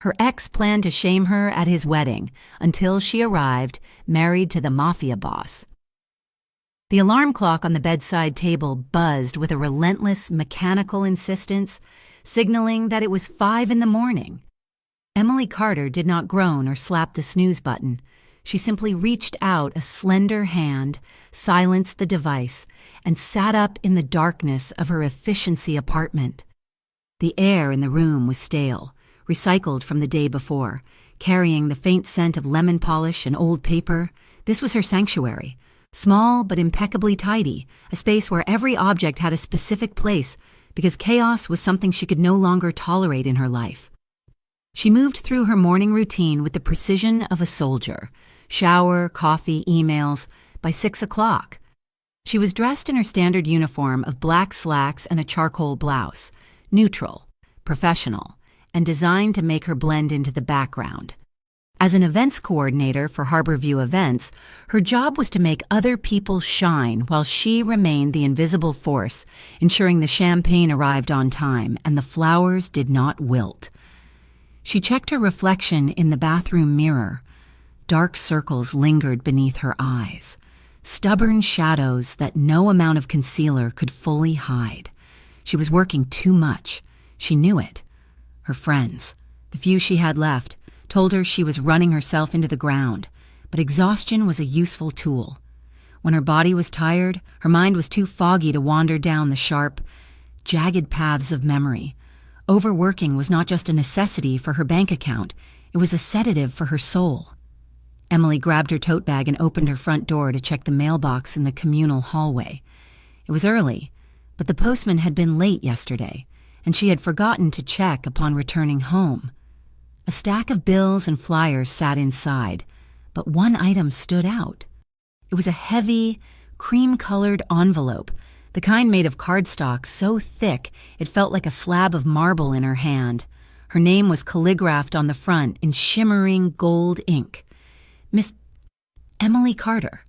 Her ex planned to shame her at his wedding until she arrived, married to the Mafia boss. The alarm clock on the bedside table buzzed with a relentless, mechanical insistence, signaling that it was 5 in the morning. Emily Carter did not groan or slap the snooze button. She simply reached out a slender hand, silenced the device, and sat up in the darkness of her efficiency apartment. The air in the room was stale, recycled from the day before, carrying the faint scent of lemon polish and old paper. This was her sanctuary. Small but impeccably tidy, a space where every object had a specific place because chaos was something she could no longer tolerate in her life. She moved through her morning routine with the precision of a soldier. Shower, coffee, emails. By 6 o'clock. She was dressed in her standard uniform of black slacks and a charcoal blouse, neutral, professional, and designed to make her blend into the background. As an events coordinator for Harborview Events, her job was to make other people shine while she remained the invisible force, ensuring the champagne arrived on time and the flowers did not wilt. She checked her reflection in the bathroom mirror. Dark circles lingered beneath her eyes, stubborn shadows that no amount of concealer could fully hide. She was working too much. She knew it. Her friends, the few she had left, told her she was running herself into the ground, but exhaustion was a useful tool. When her body was tired, her mind was too foggy to wander down the sharp, jagged paths of memory. Overworking was not just a necessity for her bank account, it was a sedative for her soul. Emily grabbed her tote bag and opened her front door to check the mailbox in the communal hallway. It was early, but the postman had been late yesterday, and she had forgotten to check upon returning home. A stack of bills and flyers sat inside, but one item stood out. It was a heavy, cream-colored envelope, the kind made of cardstock so thick it felt like a slab of marble in her hand. Her name was calligraphed on the front in shimmering gold ink. Miss Emily Carter.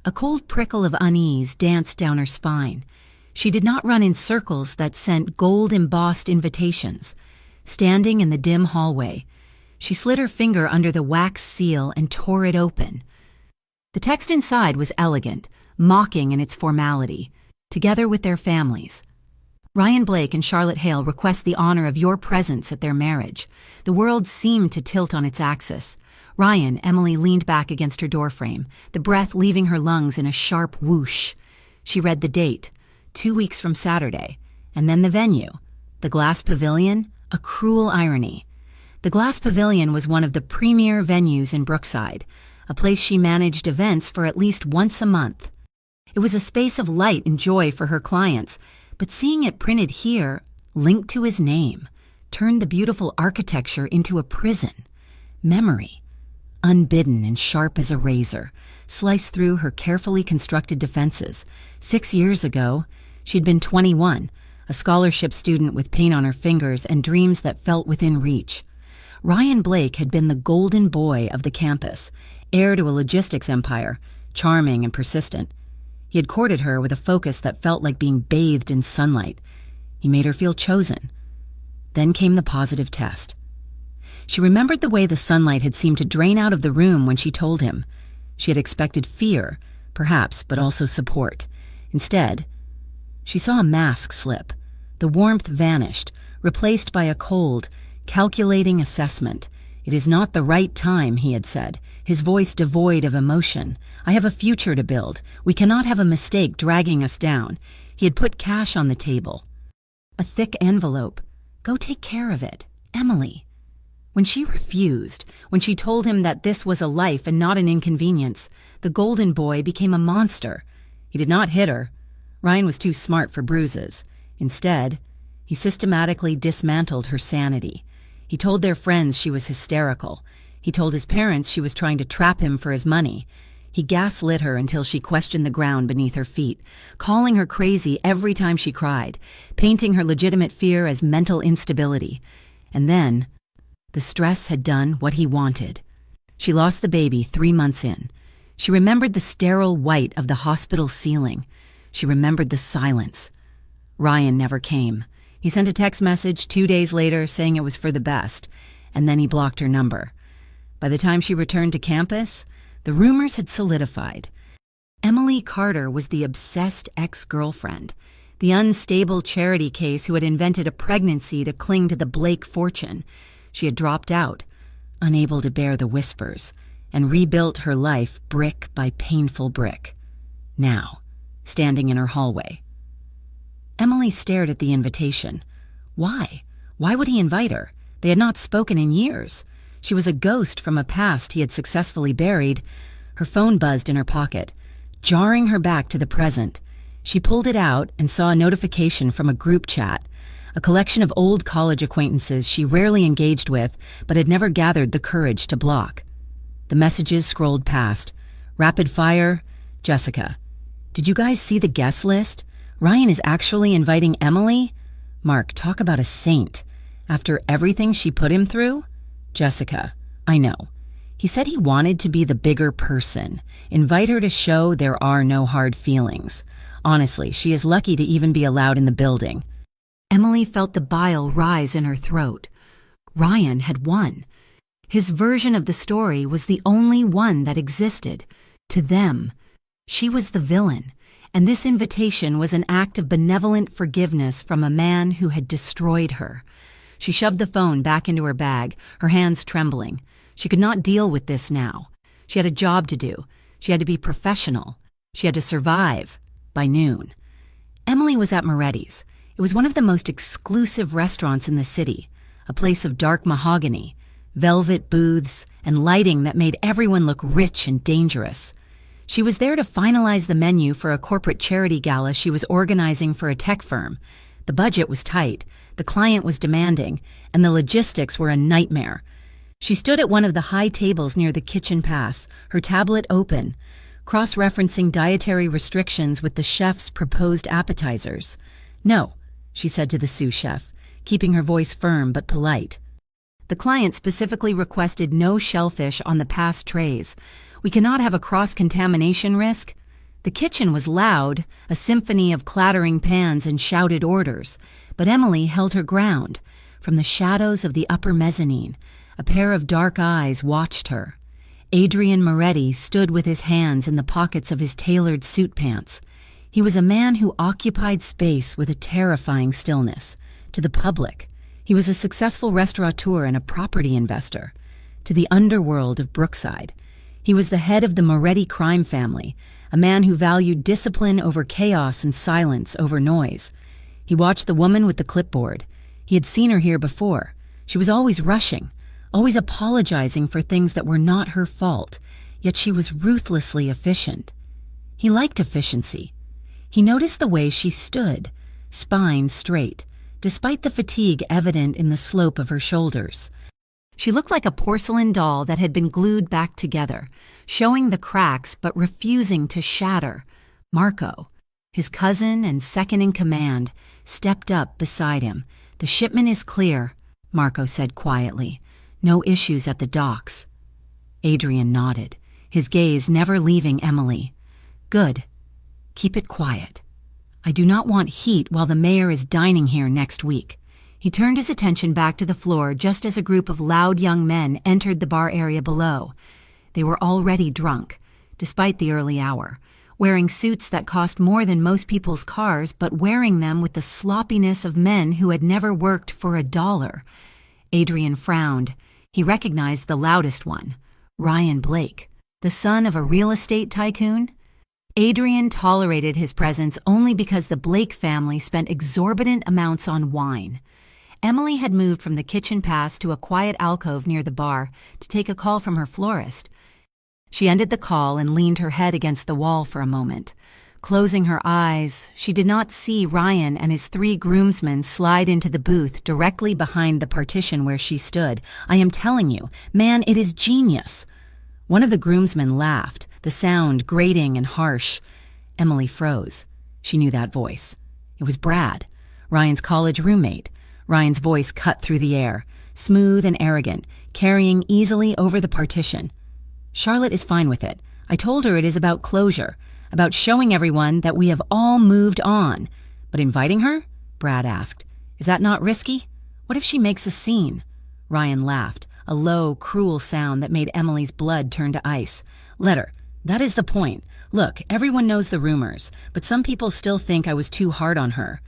A cold prickle of unease danced down her spine. She did not run in circles that sent gold-embossed invitations. Standing in the dim hallway, she slid her finger under the wax seal and tore it open. The text inside was elegant, mocking in its formality. Together with their families. Ryan Blake and Charlotte Hale request the honor of your presence at their marriage. The world seemed to tilt on its axis. Emily leaned back against her doorframe, the breath leaving her lungs in a sharp whoosh. She read the date, 2 weeks from Saturday, and then the venue, the Glass Pavilion, a cruel irony. The Glass Pavilion was one of the premier venues in Brookside, a place she managed events for at least once a month. It was a space of light and joy for her clients, but seeing it printed here, linked to his name, turned the beautiful architecture into a prison. Memory, unbidden and sharp as a razor, sliced through her carefully constructed defenses. 6 years ago, she'd been 21, a scholarship student with paint on her fingers and dreams that felt within reach. Ryan Blake had been the golden boy of the campus, heir to a logistics empire, charming and persistent. He had courted her with a focus that felt like being bathed in sunlight. He made her feel chosen. Then came the positive test. She remembered the way the sunlight had seemed to drain out of the room when she told him. She had expected fear, perhaps, but also support. Instead, she saw a mask slip. The warmth vanished, replaced by a cold, calculating assessment. "It is not the right time," he had said, his voice devoid of emotion. "I have a future to build. We cannot have a mistake dragging us down." He had put cash on the table. A thick envelope. "Go take care of it, Emily." When she refused, when she told him that this was a life and not an inconvenience, the golden boy became a monster. He did not hit her. Ryan was too smart for bruises. Instead, he systematically dismantled her sanity. He told their friends she was hysterical. He told his parents she was trying to trap him for his money. He gaslit her until she questioned the ground beneath her feet, calling her crazy every time she cried, painting her legitimate fear as mental instability. And then, the stress had done what he wanted. She lost the baby 3 months in. She remembered the sterile white of the hospital ceiling. She remembered the silence. Ryan never came. He sent a text message 2 days later saying it was for the best. and then he blocked her number. By the time she returned to campus, the rumors had solidified. Emily Carter was the obsessed ex-girlfriend, the unstable charity case who had invented a pregnancy to cling to the Blake fortune. She had dropped out, unable to bear the whispers, and rebuilt her life brick by painful brick. Now, standing in her hallway. Emily stared at the invitation. Why? Why would he invite her? They had not spoken in years. She was a ghost from a past he had successfully buried. Her phone buzzed in her pocket, jarring her back to the present. She pulled it out and saw a notification from a group chat, a collection of old college acquaintances she rarely engaged with but had never gathered the courage to block. The messages scrolled past. Rapid fire, Jessica. Did you guys see the guest list? Ryan is actually inviting Emily? Mark, talk about a saint. After everything she put him through? Jessica, I know. He said he wanted to be the bigger person, invite her to show there are no hard feelings. Honestly, she is lucky to even be allowed in the building. Emily felt the bile rise in her throat. Ryan had won. His version of the story was the only one that existed. To them, she was the villain, and this invitation was an act of benevolent forgiveness from a man who had destroyed her. She shoved the phone back into her bag, her hands trembling. She could not deal with this now. She had a job to do. She had to be professional. She had to survive by noon. Emily was at Moretti's. It was one of the most exclusive restaurants in the city, a place of dark mahogany, velvet booths, and lighting that made everyone look rich and dangerous. She was there to finalize the menu for a corporate charity gala she was organizing for a tech firm. The budget was tight, the client was demanding, and the logistics were a nightmare. She stood at one of the high tables near the kitchen pass, her tablet open, cross-referencing dietary restrictions with the chef's proposed appetizers. "No," she said to the sous chef, keeping her voice firm but polite. The client specifically requested no shellfish on the pass trays. "We cannot have a cross-contamination risk." The kitchen was loud, a symphony of clattering pans and shouted orders, but Emily held her ground. From the shadows of the upper mezzanine, a pair of dark eyes watched her. Adrian Moretti stood with his hands in the pockets of his tailored suit pants. He was a man who occupied space with a terrifying stillness. To the public, he was a successful restaurateur and a property investor. To the underworld of Brookside, he was the head of the Moretti crime family, a man who valued discipline over chaos and silence over noise. He watched the woman with the clipboard. He had seen her here before. She was always rushing, always apologizing for things that were not her fault, yet she was ruthlessly efficient. He liked efficiency. He noticed the way she stood, spine straight, despite the fatigue evident in the slope of her shoulders. She looked like a porcelain doll that had been glued back together, showing the cracks but refusing to shatter. Marco, his cousin and second in command, stepped up beside him. "The shipment is clear," Marco said quietly. "No issues at the docks." Adrian nodded, his gaze never leaving Emily. "Good. Keep it quiet. I do not want heat while the mayor is dining here next week." He turned his attention back to the floor just as a group of loud young men entered the bar area below. They were already drunk, despite the early hour, wearing suits that cost more than most people's cars, but wearing them with the sloppiness of men who had never worked for $1. Adrian frowned. He recognized the loudest one, Ryan Blake, the son of a real estate tycoon. Adrian tolerated his presence only because the Blake family spent exorbitant amounts on wine. Emily had moved from the kitchen pass to a quiet alcove near the bar to take a call from her florist. She ended the call and leaned her head against the wall for a moment. Closing her eyes, she did not see Ryan and his 3 groomsmen slide into the booth directly behind the partition where she stood. "I am telling you, man, it is genius." One of the groomsmen laughed, the sound grating and harsh. Emily froze. She knew that voice. It was Brad, Ryan's college roommate. Ryan's voice cut through the air, smooth and arrogant, carrying easily over the partition. "Charlotte is fine with it. I told her it is about closure, about showing everyone that we have all moved on." "But inviting her?" Brad asked. "Is that not risky? What if she makes a scene?" Ryan laughed, a low, cruel sound that made Emily's blood turn to ice. "Let her. That is the point. Look, everyone knows the rumors, but some people still think I was too hard on her.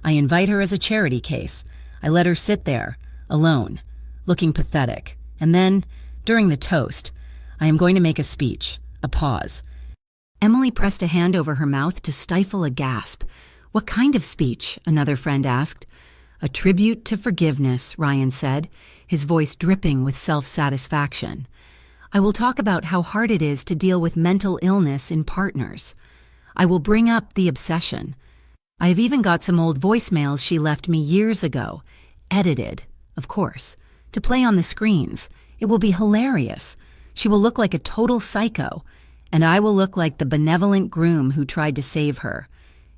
I invite her as a charity case. I let her sit there, alone, looking pathetic. And then, during the toast, I am going to make a speech, a pause." Emily pressed a hand over her mouth to stifle a gasp. "What kind of speech?" another friend asked. "A tribute to forgiveness," Ryan said, his voice dripping with self-satisfaction. "I will talk about how hard it is to deal with mental illness in partners. I will bring up the obsession. I have even got some old voicemails she left me years ago, edited, of course, to play on the screens. It will be hilarious. She will look like a total psycho, and I will look like the benevolent groom who tried to save her.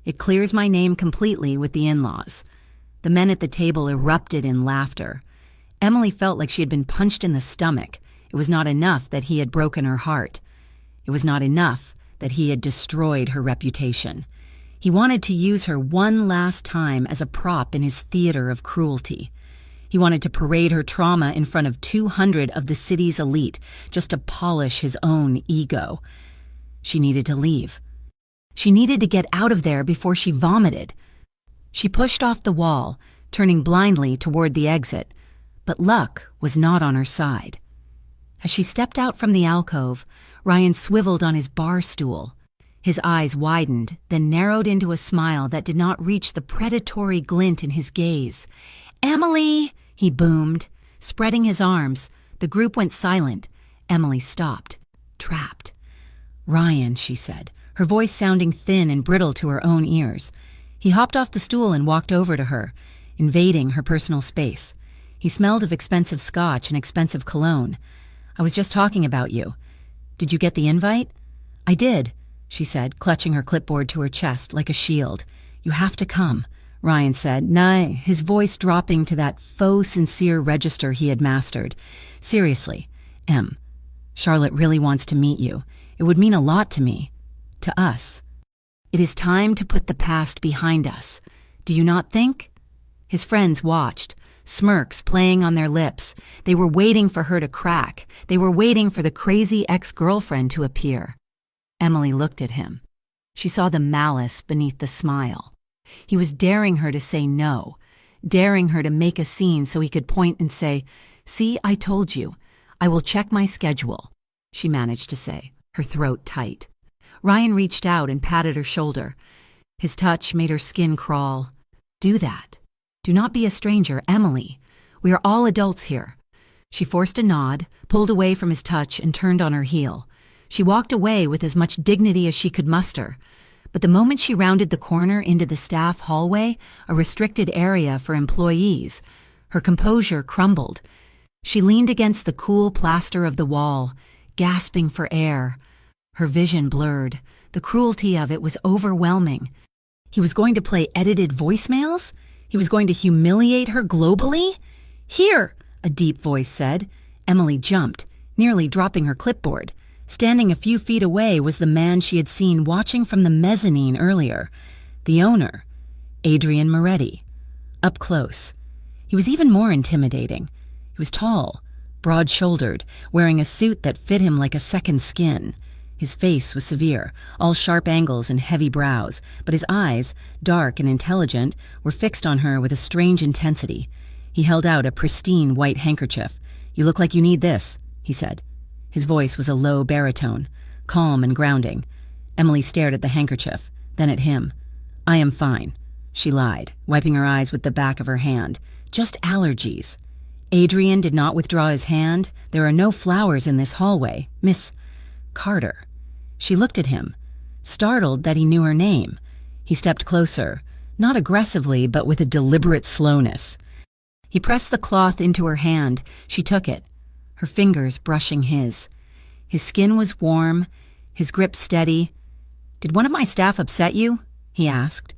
It clears my name completely with the in-laws." The men at the table erupted in laughter. Emily felt like she had been punched in the stomach. It was not enough that he had broken her heart. It was not enough that he had destroyed her reputation. He wanted to use her one last time as a prop in his theater of cruelty. He wanted to parade her trauma in front of 200 of the city's elite just to polish his own ego. She needed to leave. She needed to get out of there before she vomited. She pushed off the wall, turning blindly toward the exit, but luck was not on her side. As she stepped out from the alcove, Ryan swiveled on his bar stool. His eyes widened, then narrowed into a smile that did not reach the predatory glint in his gaze. "Emily!" he boomed. Spreading his arms, the group went silent. Emily stopped, trapped. "Ryan," she said, her voice sounding thin and brittle to her own ears. He hopped off the stool and walked over to her, invading her personal space. He smelled of expensive scotch and expensive cologne. "I was just talking about you. Did you get the invite?" "I did," she said, clutching her clipboard to her chest like a shield. "You have to come," Ryan said, his voice dropping to that faux sincere register he had mastered. "Seriously, Em, Charlotte really wants to meet you. It would mean a lot to me. To us. It is time to put the past behind us. Do you not think?" His friends watched, smirks playing on their lips. They were waiting for her to crack. They were waiting for the crazy ex-girlfriend to appear. Emily looked at him. She saw the malice beneath the smile. He was daring her to say no, daring her to make a scene so he could point and say, "See, I told you. I will check my schedule," she managed to say, her throat tight. Ryan reached out and patted her shoulder. His touch made her skin crawl. "Do that. Do not be a stranger, Emily. We are all adults here." She forced a nod, pulled away from his touch, and turned on her heel. She walked away with as much dignity as she could muster. But the moment she rounded the corner into the staff hallway, a restricted area for employees, her composure crumbled. She leaned against the cool plaster of the wall, gasping for air. Her vision blurred. The cruelty of it was overwhelming. He was going to play edited voicemails? He was going to humiliate her globally? "Here," a deep voice said. Emily jumped, nearly dropping her clipboard. Standing a few feet away was the man she had seen watching from the mezzanine earlier. The owner, Adrian Moretti. Up close. He was even more intimidating. He was tall, broad-shouldered, wearing a suit that fit him like a second skin. His face was severe, all sharp angles and heavy brows, but his eyes, dark and intelligent, were fixed on her with a strange intensity. He held out a pristine white handkerchief. "You look like you need this," he said. His voice was a low baritone, calm and grounding. Emily stared at the handkerchief, then at him. "I am fine," she lied, wiping her eyes with the back of her hand. "Just allergies." Adrian did not withdraw his hand. "There are no flowers in this hallway, Miss Carter." She looked at him, startled that he knew her name. He stepped closer, not aggressively, but with a deliberate slowness. He pressed the cloth into her hand. She took it, her fingers brushing his. His skin was warm, his grip steady. "Did one of my staff upset you?" he asked.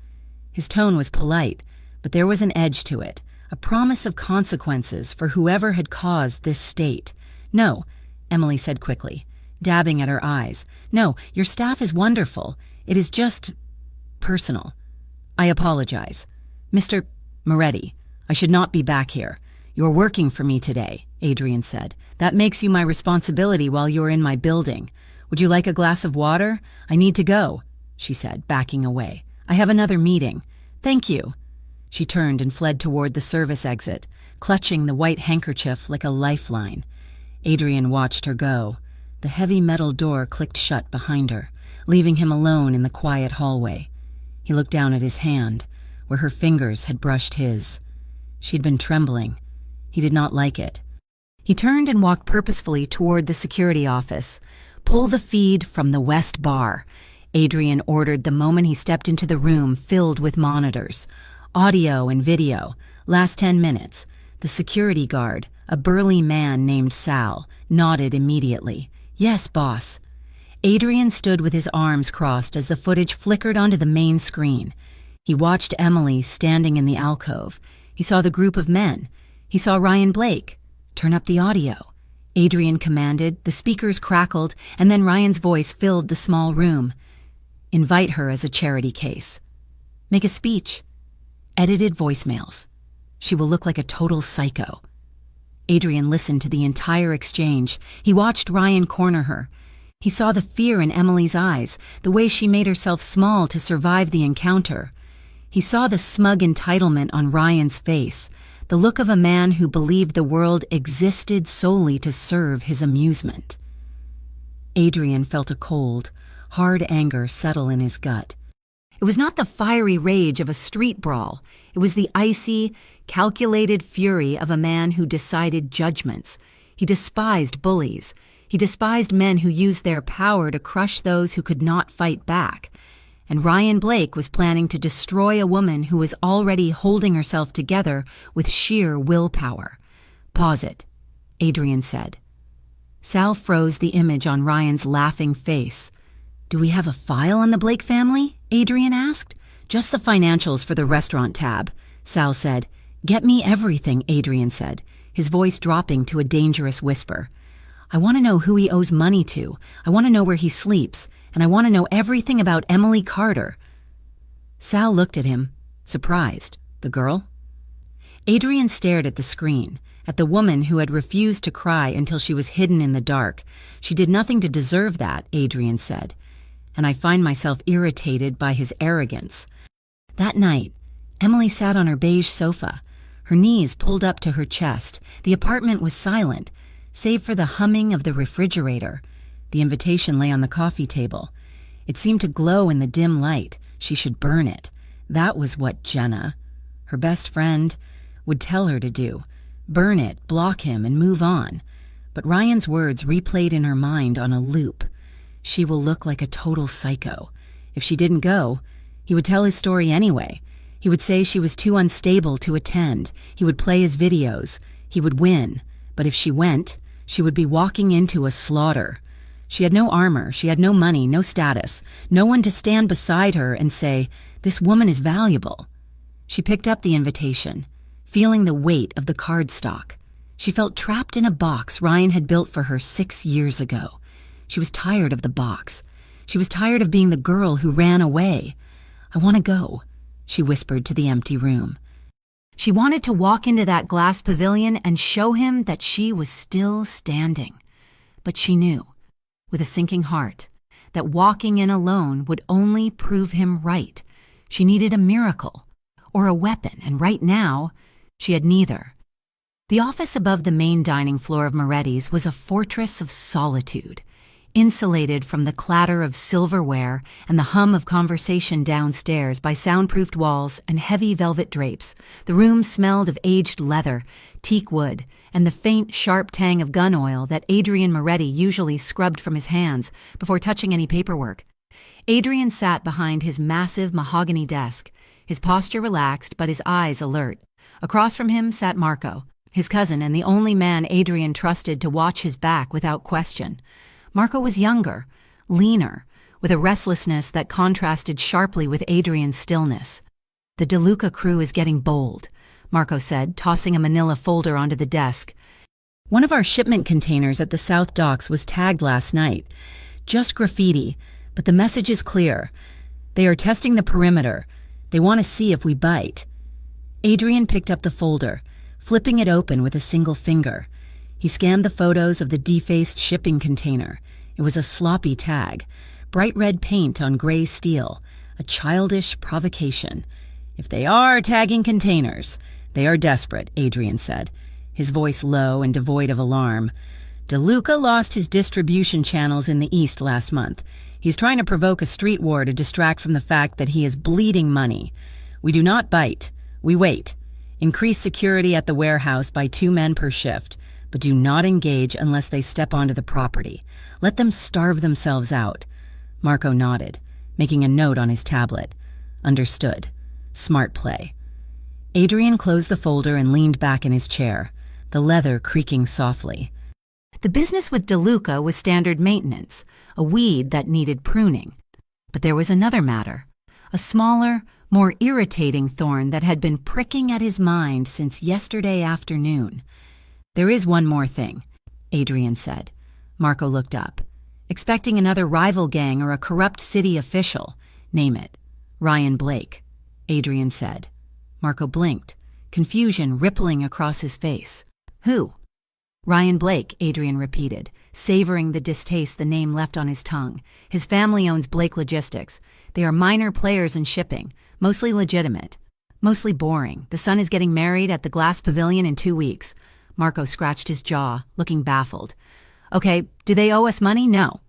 His tone was polite, but there was an edge to it, a promise of consequences for whoever had caused this state. "No," Emily said quickly, dabbing at her eyes. "No, your staff is wonderful. It is just personal. I apologize. Mr. Moretti, I should not be back here. "You're working for me today," Adrian said. "That makes you my responsibility while you're in my building. Would you like a glass of water? I need to go," she said, backing away. "I have another meeting." "Thank you." She turned and fled toward the service exit, clutching the white handkerchief like a lifeline. Adrian watched her go. The heavy metal door clicked shut behind her, leaving him alone in the quiet hallway. He looked down at his hand, where her fingers had brushed his. She'd been trembling. He did not like it. He turned and walked purposefully toward the security office. "Pull the feed from the west bar," Adrian ordered the moment he stepped into the room filled with monitors. "Audio and video. Last 10 minutes. The security guard, a burly man named Sal, nodded immediately. "Yes, boss." Adrian stood with his arms crossed as the footage flickered onto the main screen. He watched Emily standing in the alcove. He saw the group of men. He saw Ryan Blake. "Turn up the audio," Adrian commanded. The speakers crackled, and then Ryan's voice filled the small room. "Invite her as a charity case. Make a speech. Edited voicemails. She will look like a total psycho." Adrian listened to the entire exchange. He watched Ryan corner her. He saw the fear in Emily's eyes, the way she made herself small to survive the encounter. He saw the smug entitlement on Ryan's face, the look of a man who believed the world existed solely to serve his amusement. Adrian felt a cold, hard anger settle in his gut. It was not the fiery rage of a street brawl. It was the icy, calculated fury of a man who decided judgments. He despised bullies. He despised men who used their power to crush those who could not fight back. And Ryan Blake was planning to destroy a woman who was already holding herself together with sheer willpower. "Pause it," Adrian said. Sal froze the image on Ryan's laughing face. "Do we have a file on the Blake family?" Adrian asked. "Just the financials for the restaurant tab," Sal said. "Get me everything," Adrian said, his voice dropping to a dangerous whisper. "I want to know who he owes money to. I want to know where he sleeps. And I want to know everything about Emily Carter." Sal looked at him, surprised. "The girl?" Adrian stared at the screen, at the woman who had refused to cry until she was hidden in the dark. "She did nothing to deserve that," Adrian said. "And I find myself irritated by his arrogance." That night, Emily sat on her beige sofa, her knees pulled up to her chest. The apartment was silent, save for the humming of the refrigerator. The invitation lay on the coffee table. It seemed to glow in the dim light. She should burn it. That was what Jenna, her best friend, would tell her to do. Burn it, block him, and move on. But Ryan's words replayed in her mind on a loop. She will look like a total psycho. If she didn't go, he would tell his story anyway. He would say she was too unstable to attend. He would play his videos. He would win. But if she went, she would be walking into a slaughter. She had no armor, she had no money, no status, no one to stand beside her and say, "This woman is valuable." She picked up the invitation, feeling the weight of the cardstock. She felt trapped in a box Ryan had built for her 6 years ago. She was tired of the box. She was tired of being the girl who ran away. "I want to go," she whispered to the empty room. She wanted to walk into that glass pavilion and show him that she was still standing. But she knew, with a sinking heart, that walking in alone would only prove him right. She needed a miracle, or a weapon, and right now, she had neither. The office above the main dining floor of Moretti's was a fortress of solitude. Insulated from the clatter of silverware and the hum of conversation downstairs by soundproofed walls and heavy velvet drapes, the room smelled of aged leather, teak wood, and the faint, sharp tang of gun oil that Adrian Moretti usually scrubbed from his hands before touching any paperwork. Adrian sat behind his massive mahogany desk, his posture relaxed but his eyes alert. Across from him sat Marco, his cousin and the only man Adrian trusted to watch his back without question. Marco was younger, leaner, with a restlessness that contrasted sharply with Adrian's stillness. "The DeLuca crew is getting bold," Marco said, tossing a manila folder onto the desk. "One of our shipment containers at the South Docks was tagged last night. Just graffiti, but the message is clear. They are testing the perimeter. They want to see if we bite." Adrian picked up the folder, flipping it open with a single finger. He scanned the photos of the defaced shipping container. It was a sloppy tag, bright red paint on gray steel, a childish provocation. "If they are tagging containers, they are desperate," Adrian said, his voice low and devoid of alarm. "DeLuca lost his distribution channels in the East last month. He's trying to provoke a street war to distract from the fact that he is bleeding money. We do not bite. We wait. Increase security at the warehouse by 2 men per shift, but do not engage unless they step onto the property. Let them starve themselves out." Marco nodded, making a note on his tablet. Understood. Smart play. Adrian closed the folder and leaned back in his chair, the leather creaking softly. The business with DeLuca was standard maintenance, a weed that needed pruning. But there was another matter, a smaller, more irritating thorn that had been pricking at his mind since yesterday afternoon. "There is one more thing," Adrian said. Marco looked up, expecting another rival gang or a corrupt city official. "Name it." "Ryan Blake," Adrian said. Marco blinked, confusion rippling across his face. "Who?" "Ryan Blake," Adrian repeated, savoring the distaste the name left on his tongue. "His family owns Blake Logistics. They are minor players in shipping, mostly legitimate, mostly boring. The son is getting married at the Glass Pavilion in 2 weeks. Marco scratched his jaw, looking baffled. "Okay, do they owe us money?" "No,"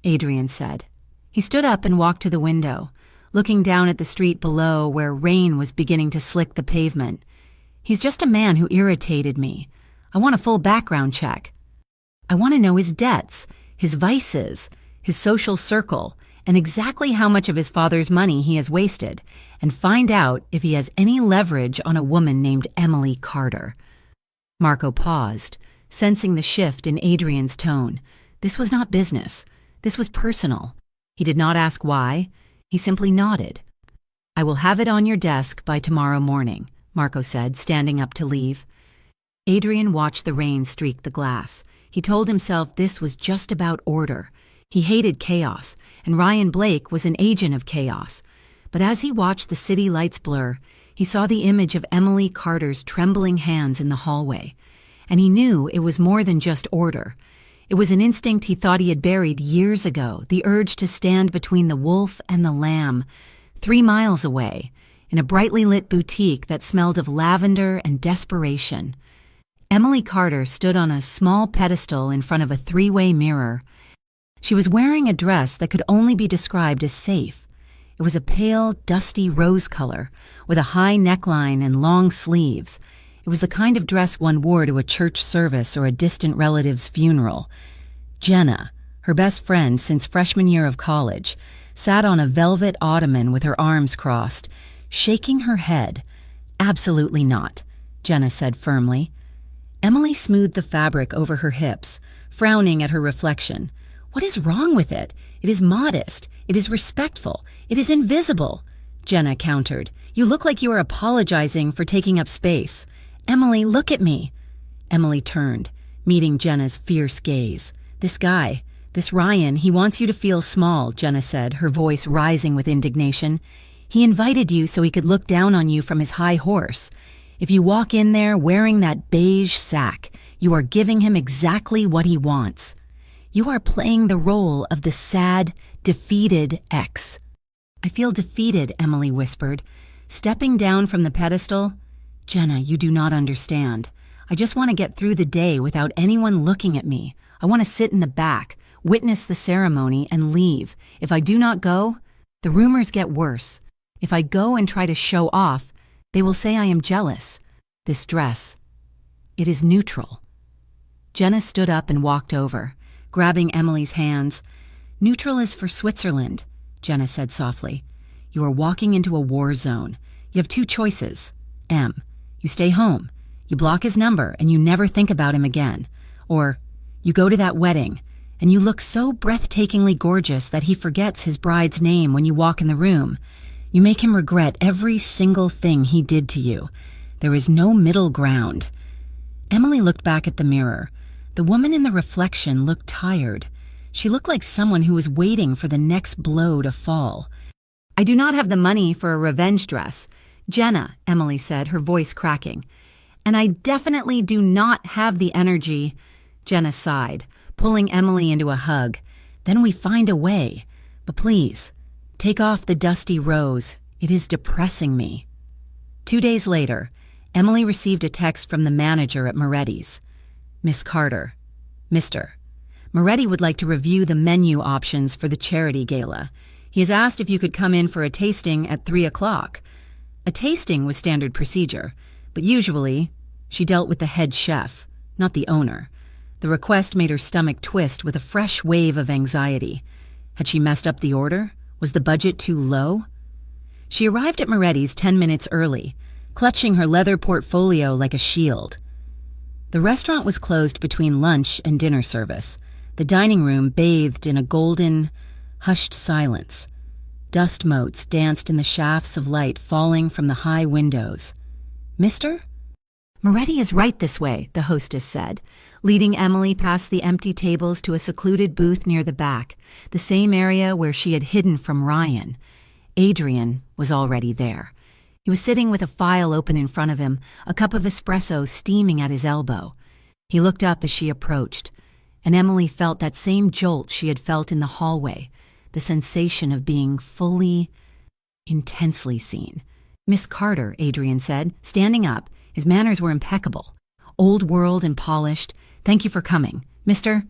Adrian said. He stood up and walked to the window, looking down at the street below where rain was beginning to slick the pavement. "He's just a man who irritated me. I want a full background check. I want to know his debts, his vices, his social circle, and exactly how much of his father's money he has wasted, and find out if he has any leverage on a woman named Emily Carter." Marco paused, sensing the shift in Adrian's tone. This was not business. This was personal. He did not ask why. He simply nodded. "I will have it on your desk by tomorrow morning," Marco said, standing up to leave. Adrian watched the rain streak the glass. He told himself this was just about order. He hated chaos, and Ryan Blake was an agent of chaos. But as he watched the city lights blur, he saw the image of Emily Carter's trembling hands in the hallway. And he knew it was more than just order. It was an instinct he thought he had buried years ago, the urge to stand between the wolf and the lamb, 3 miles away, in a brightly lit boutique that smelled of lavender and desperation. Emily Carter stood on a small pedestal in front of a 3-way mirror. She was wearing a dress that could only be described as safe. It was a pale, dusty rose color, with a high neckline and long sleeves. It was the kind of dress one wore to a church service or a distant relative's funeral. Jenna, her best friend since freshman year of college, sat on a velvet ottoman with her arms crossed, shaking her head. "Absolutely not," Jenna said firmly. Emily smoothed the fabric over her hips, frowning at her reflection. "What is wrong with it? It is modest. It is respectful. It is invisible," Jenna countered. "You look like you are apologizing for taking up space." "Emily, look at me." Emily turned, meeting Jenna's fierce gaze. "This guy, this Ryan, he wants you to feel small," Jenna said, her voice rising with indignation. "He invited you so he could look down on you from his high horse. If you walk in there wearing that beige sack, you are giving him exactly what he wants. You are playing the role of the sad, defeated ex." "I feel defeated," Emily whispered, stepping down from the pedestal. "Jenna, you do not understand. I just want to get through the day without anyone looking at me. I want to sit in the back, witness the ceremony, and leave. If I do not go, the rumors get worse. If I go and try to show off, they will say I am jealous. This dress, it is neutral." Jenna stood up and walked over, grabbing Emily's hands. "Neutral is for Switzerland," Jenna said softly. "You are walking into a war zone. You have 2 choices. M, you stay home, you block his number, and you never think about him again. Or you go to that wedding, and you look so breathtakingly gorgeous that he forgets his bride's name when you walk in the room. You make him regret every single thing he did to you. There is no middle ground." Emily looked back at the mirror. The woman in the reflection looked tired. She looked like someone who was waiting for the next blow to fall. "I do not have the money for a revenge dress." "Jenna," Emily said, her voice cracking. And I definitely do not have the energy, Jenna sighed, pulling Emily into a hug. Then we find a way. But please, take off the dusty rose. It is depressing me. 2 days later, Emily received a text from the manager at Moretti's. Miss Carter, Mr. Moretti would like to review the menu options for the charity gala. He has asked if you could come in for a tasting at 3 o'clock. A tasting was standard procedure, but usually she dealt with the head chef, not the owner. The request made her stomach twist with a fresh wave of anxiety. Had she messed up the order? Was the budget too low? She arrived at Moretti's 10 minutes early, clutching her leather portfolio like a shield. The restaurant was closed between lunch and dinner service, the dining room bathed in a golden, hushed silence. Dust motes danced in the shafts of light falling from the high windows. Mister? Moretti is right this way, the hostess said, leading Emily past the empty tables to a secluded booth near the back, the same area where she had hidden from Ryan. Adrian was already there. He was sitting with a file open in front of him, a cup of espresso steaming at his elbow. He looked up as she approached, and Emily felt that same jolt she had felt in the hallway, the sensation of being fully, intensely seen. Miss Carter, Adrian said, standing up. His manners were impeccable. Old world and polished. Thank you for coming. Mr.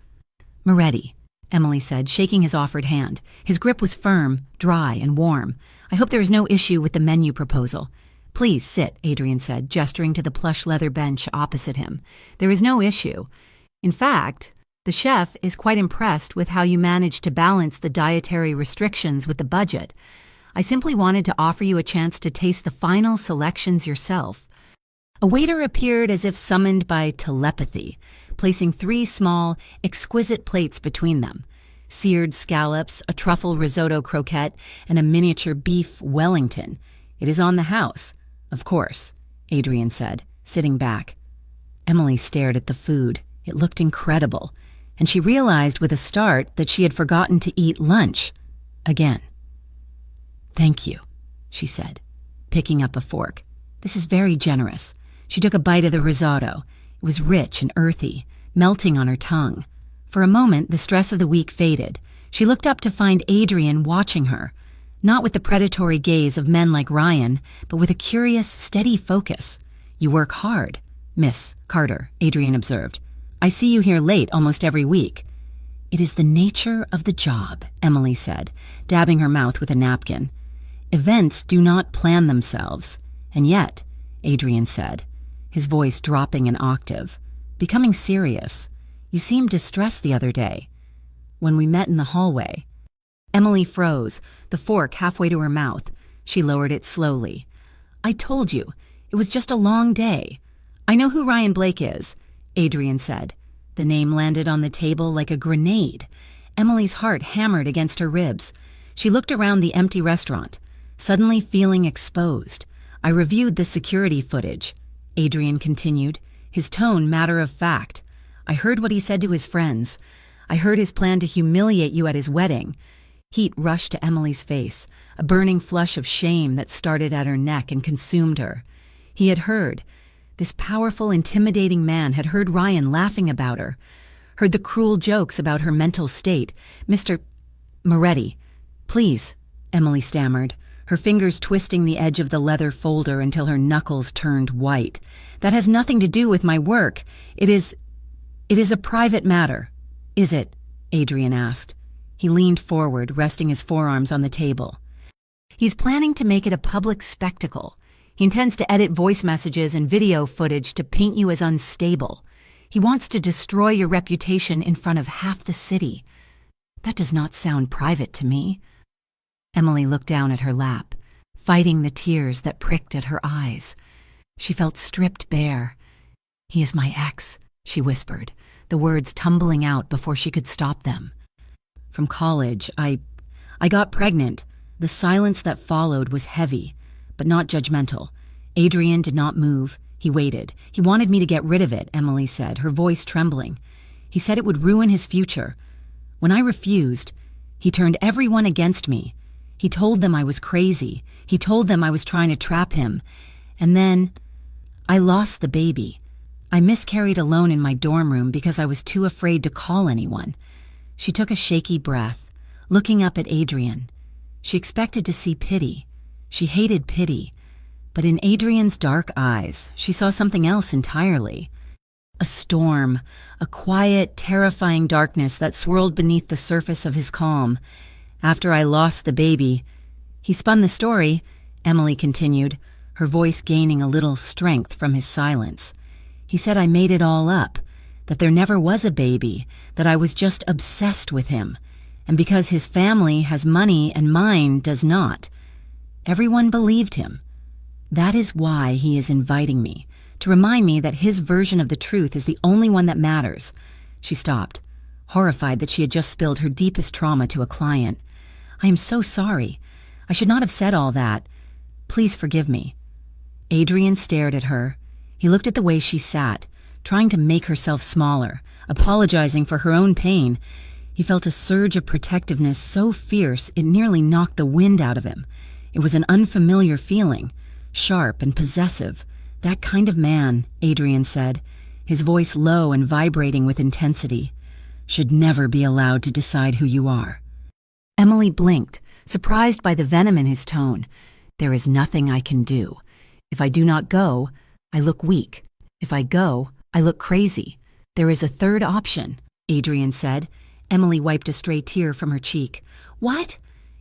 Moretti, Emily said, shaking his offered hand. His grip was firm, dry, and warm. I hope there is no issue with the menu proposal. Please sit, Adrian said, gesturing to the plush leather bench opposite him. There is no issue. In fact, the chef is quite impressed with how you managed to balance the dietary restrictions with the budget. I simply wanted to offer you a chance to taste the final selections yourself. A waiter appeared as if summoned by telepathy, placing 3 small, exquisite plates between them. Seared scallops, a truffle risotto croquette, and a miniature beef Wellington. It is on the house. Of course, Adrian said, sitting back. Emily stared at the food. It looked incredible, and she realized with a start that she had forgotten to eat lunch. Again. Thank you, she said, picking up a fork. This is very generous. She took a bite of the risotto. It was rich and earthy, melting on her tongue. For a moment, the stress of the week faded. She looked up to find Adrian watching her, not with the predatory gaze of men like Ryan, but with a curious, steady focus. You work hard, Miss Carter, Adrian observed. I see you here late almost every week. It is the nature of the job, Emily said, dabbing her mouth with a napkin. Events do not plan themselves. And yet, Adrian said, his voice dropping an octave, becoming serious. You seemed distressed the other day, when we met in the hallway. Emily froze, the fork halfway to her mouth. She lowered it slowly. I told you, it was just a long day. I know who Ryan Blake is, Adrian said. The name landed on the table like a grenade. Emily's heart hammered against her ribs. She looked around the empty restaurant, suddenly feeling exposed. I reviewed the security footage, Adrian continued, his tone matter of fact. I heard what he said to his friends. I heard his plan to humiliate you at his wedding. Heat rushed to Emily's face, a burning flush of shame that started at her neck and consumed her. He had heard. This powerful, intimidating man had heard Ryan laughing about her, heard the cruel jokes about her mental state. Mr. Moretti, please, Emily stammered, her fingers twisting the edge of the leather folder until her knuckles turned white. That has nothing to do with my work. It is a private matter. Is it? Adrian asked. He leaned forward, resting his forearms on the table. He's planning to make it a public spectacle. He intends to edit voice messages and video footage to paint you as unstable. He wants to destroy your reputation in front of half the city. That does not sound private to me. Emily looked down at her lap, fighting the tears that pricked at her eyes. She felt stripped bare. He is my ex, she whispered, the words tumbling out before she could stop them. From college, I got pregnant. The silence that followed was heavy, but not judgmental. Adrian did not move. He waited. He wanted me to get rid of it, Emily said, her voice trembling. He said it would ruin his future. When I refused, he turned everyone against me. He told them I was crazy. He told them I was trying to trap him. And then I lost the baby. I miscarried alone in my dorm room because I was too afraid to call anyone. She took a shaky breath, looking up at Adrian. She expected to see pity. She hated pity. But in Adrian's dark eyes, she saw something else entirely. A storm, a quiet, terrifying darkness that swirled beneath the surface of his calm. After I lost the baby, he spun the story, Emily continued, her voice gaining a little strength from his silence. He said I made it all up, that there never was a baby, that I was just obsessed with him, and because his family has money and mine does not. Everyone believed him. That is why he is inviting me, to remind me that his version of the truth is the only one that matters. She stopped, horrified that she had just spilled her deepest trauma to a client. I am so sorry. I should not have said all that. Please forgive me. Adrian stared at her. He looked at the way she sat, trying to make herself smaller, apologizing for her own pain. He felt a surge of protectiveness so fierce it nearly knocked the wind out of him. It was an unfamiliar feeling, sharp and possessive. That kind of man, Adrian said, his voice low and vibrating with intensity, should never be allowed to decide who you are. Emily blinked, surprised by the venom in his tone. There is nothing I can do. If I do not go, I look weak. If I go, I look crazy. There is a third option, Adrian said. Emily wiped a stray tear from her cheek. What?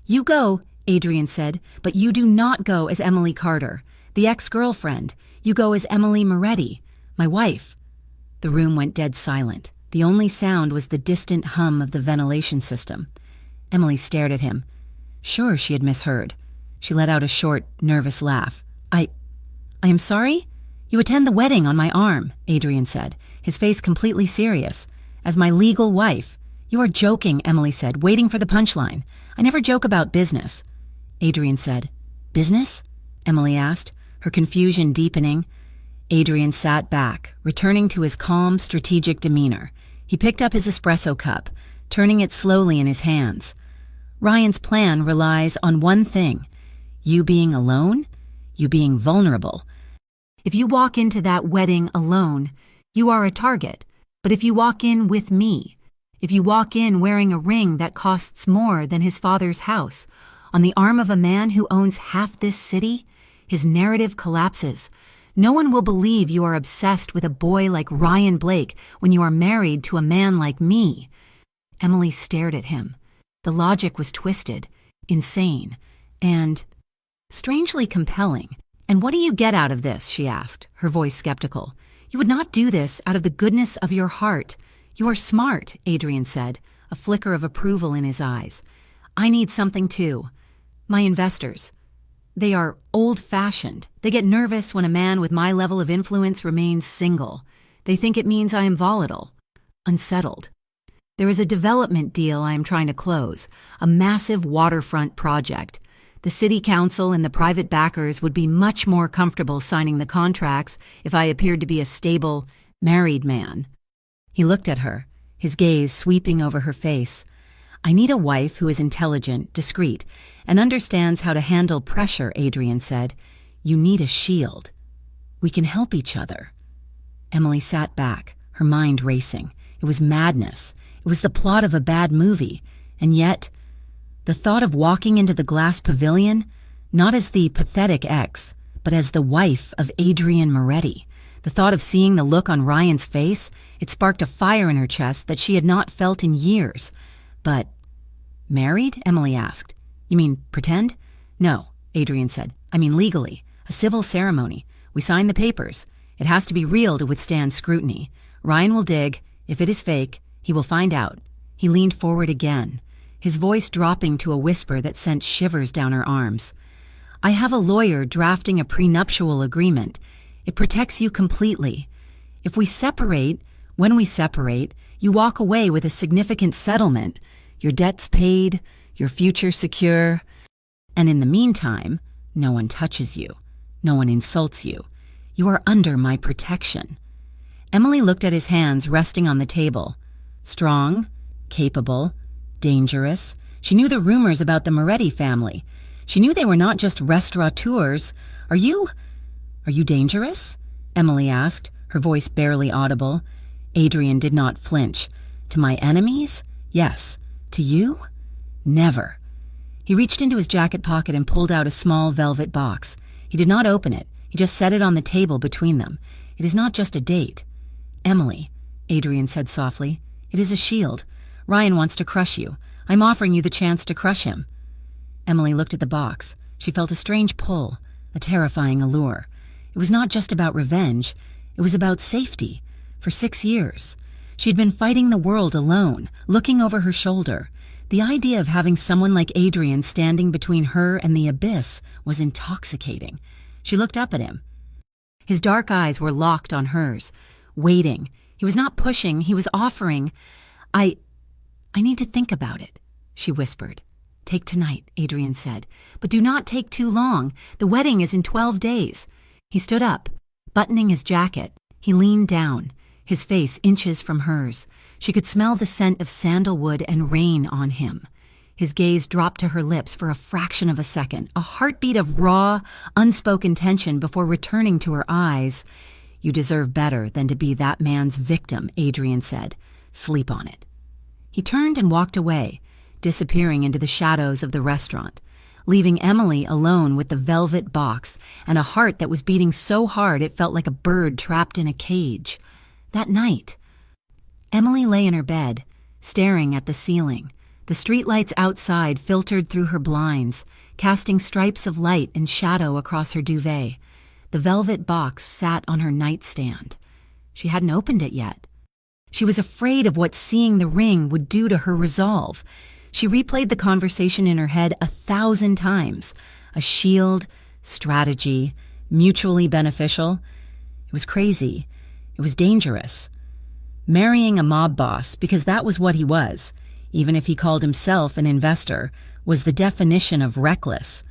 You go, Adrian said, but you do not go as Emily Carter, the ex-girlfriend. You go as Emily Moretti, my wife. The room went dead silent. The only sound was the distant hum of the ventilation system. Emily stared at him. Sure, she had misheard. She let out a short, nervous laugh. I am sorry? You attend the wedding on my arm, Adrian said, his face completely serious. As my legal wife. You are joking, Emily said, waiting for the punchline. I never joke about business. Adrian said, Business? Emily asked, her confusion deepening. Adrian sat back, returning to his calm, strategic demeanor. He picked up his espresso cup, turning it slowly in his hands. Ryan's plan relies on one thing. You being alone, you being vulnerable. If you walk into that wedding alone, you are a target. But if you walk in with me, if you walk in wearing a ring that costs more than his father's house, on the arm of a man who owns half this city, his narrative collapses. No one will believe you are obsessed with a boy like Ryan Blake when you are married to a man like me. Emily stared at him. The logic was twisted, insane, and strangely compelling. And what do you get out of this? She asked, her voice skeptical. You would not do this out of the goodness of your heart. You are smart, Adrian said, a flicker of approval in his eyes. I need something too. My investors. They are old-fashioned. They get nervous when a man with my level of influence remains single. They think it means I am volatile, unsettled. There is a development deal I am trying to close, a massive waterfront project. The city council and the private backers would be much more comfortable signing the contracts if I appeared to be a stable, married man. He looked at her, his gaze sweeping over her face. I need a wife who is intelligent, discreet, and understands how to handle pressure, Adrian said. You need a shield. We can help each other. Emily sat back, her mind racing. It was madness. It was the plot of a bad movie. And yet, the thought of walking into the glass pavilion, not as the pathetic ex, but as the wife of Adrian Moretti, the thought of seeing the look on Ryan's face, it sparked a fire in her chest that she had not felt in years. But, married? Emily asked. You mean pretend? No, Adrian said. I mean legally. A civil ceremony. We sign the papers. It has to be real to withstand scrutiny. Ryan will dig. If it is fake, he will find out. He leaned forward again, his voice dropping to a whisper that sent shivers down her arms. I have a lawyer drafting a prenuptial agreement. It protects you completely. If we separate, when we separate, you walk away with a significant settlement. Your debts paid, your future secure. And in the meantime, no one touches you. No one insults you. You are under my protection. Emily looked at his hands resting on the table. Strong, capable, dangerous. She knew the rumors about the Moretti family. She knew they were not just restaurateurs. Are you dangerous? Emily asked, her voice barely audible. Adrian did not flinch. To my enemies? Yes. To you? Never. He reached into his jacket pocket and pulled out a small velvet box. He did not open it. He just set it on the table between them. It is not just a date. Emily, Adrian said softly, it is a shield. Ryan wants to crush you. I'm offering you the chance to crush him. Emily looked at the box. She felt a strange pull, a terrifying allure. It was not just about revenge. It was about safety. For 6 years, she had been fighting the world alone, looking over her shoulder. The idea of having someone like Adrian standing between her and the abyss was intoxicating. She looked up at him. His dark eyes were locked on hers, waiting. He was not pushing, he was offering. I need to think about it, she whispered. Take tonight, Adrian said, but do not take too long. The wedding is in 12 days. He stood up, buttoning his jacket. He leaned down, his face inches from hers. She could smell the scent of sandalwood and rain on him. His gaze dropped to her lips for a fraction of a second, a heartbeat of raw, unspoken tension before returning to her eyes. You deserve better than to be that man's victim, Adrian said. Sleep on it. He turned and walked away, disappearing into the shadows of the restaurant, leaving Emily alone with the velvet box and a heart that was beating so hard it felt like a bird trapped in a cage. That night, Emily lay in her bed, staring at the ceiling. The streetlights outside filtered through her blinds, casting stripes of light and shadow across her duvet. The velvet box sat on her nightstand. She hadn't opened it yet. She was afraid of what seeing the ring would do to her resolve. She replayed the conversation in her head 1,000 times. A shield, strategy, mutually beneficial. It was crazy. It was dangerous. Marrying a mob boss, because that was what he was, even if he called himself an investor, was the definition of reckless.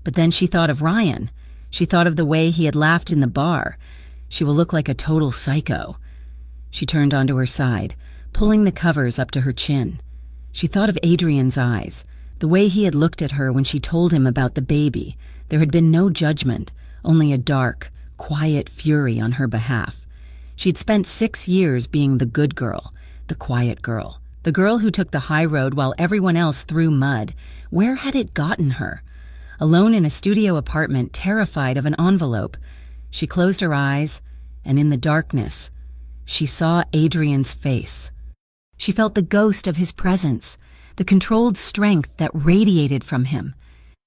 But then she thought of Ryan. She thought of the way he had laughed in the bar. She will look like a total psycho. She turned onto her side, pulling the covers up to her chin. She thought of Adrian's eyes, the way he had looked at her when she told him about the baby. There had been no judgment, only a dark, quiet fury on her behalf. She'd spent 6 years being the good girl, the quiet girl, the girl who took the high road while everyone else threw mud. Where had it gotten her? Alone in a studio apartment, terrified of an envelope, she closed her eyes, and in the darkness, she saw Adrian's face. She felt the ghost of his presence, the controlled strength that radiated from him.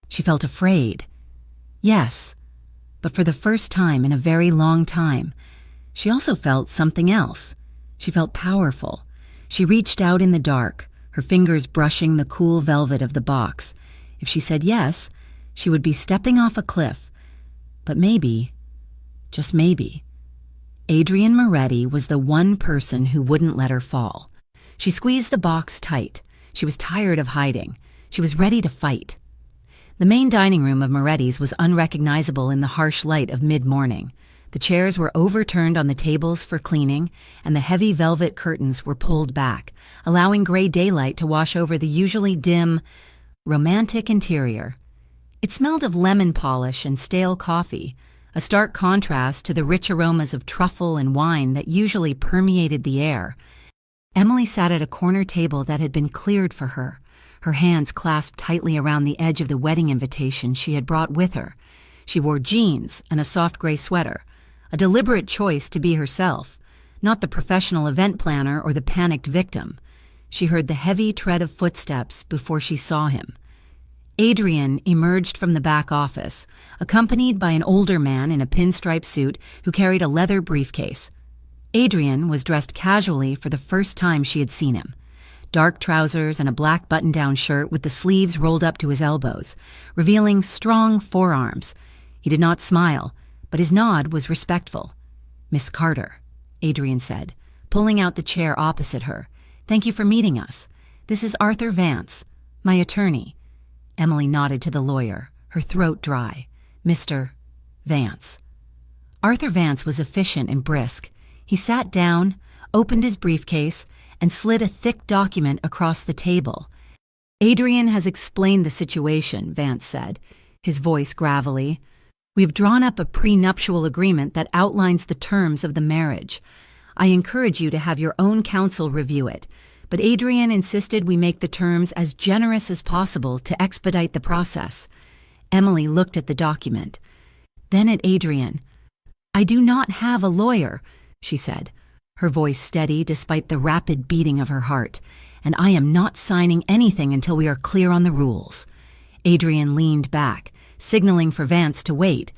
She felt afraid. Yes, but for the first time in a very long time, she also felt something else. She felt powerful. She reached out in the dark, her fingers brushing the cool velvet of the box. If she said yes, she would be stepping off a cliff. But maybe, just maybe, Adrian Moretti was the one person who wouldn't let her fall. She squeezed the box tight. She was tired of hiding. She was ready to fight. The main dining room of Moretti's was unrecognizable in the harsh light of mid-morning. The chairs were overturned on the tables for cleaning, and the heavy velvet curtains were pulled back, allowing gray daylight to wash over the usually dim, romantic interior. It smelled of lemon polish and stale coffee, a stark contrast to the rich aromas of truffle and wine that usually permeated the air. Emily sat at a corner table that had been cleared for her, her hands clasped tightly around the edge of the wedding invitation she had brought with her. She wore jeans and a soft gray sweater, a deliberate choice to be herself, not the professional event planner or the panicked victim. She heard the heavy tread of footsteps before she saw him. Adrian emerged from the back office, accompanied by an older man in a pinstripe suit who carried a leather briefcase. Adrian was dressed casually for the first time she had seen him. Dark trousers and a black button-down shirt with the sleeves rolled up to his elbows, revealing strong forearms. He did not smile, but his nod was respectful. "Miss Carter," Adrian said, pulling out the chair opposite her. "Thank you for meeting us. This is Arthur Vance, my attorney." Emily nodded to the lawyer, her throat dry. "Mr. Vance." Arthur Vance was efficient and brisk. He sat down, opened his briefcase, and slid a thick document across the table. "Adrian has explained the situation," Vance said, his voice gravelly. We've drawn up a prenuptial agreement that outlines the terms of the marriage. I encourage you to have your own counsel review it, but Adrian insisted we make the terms as generous as possible to expedite the process. Emily looked at the document. Then at Adrian. "I do not have a lawyer," she said, her voice steady despite the rapid beating of her heart, "and I am not signing anything until we are clear on the rules." Adrian leaned back, signaling for Vance to wait.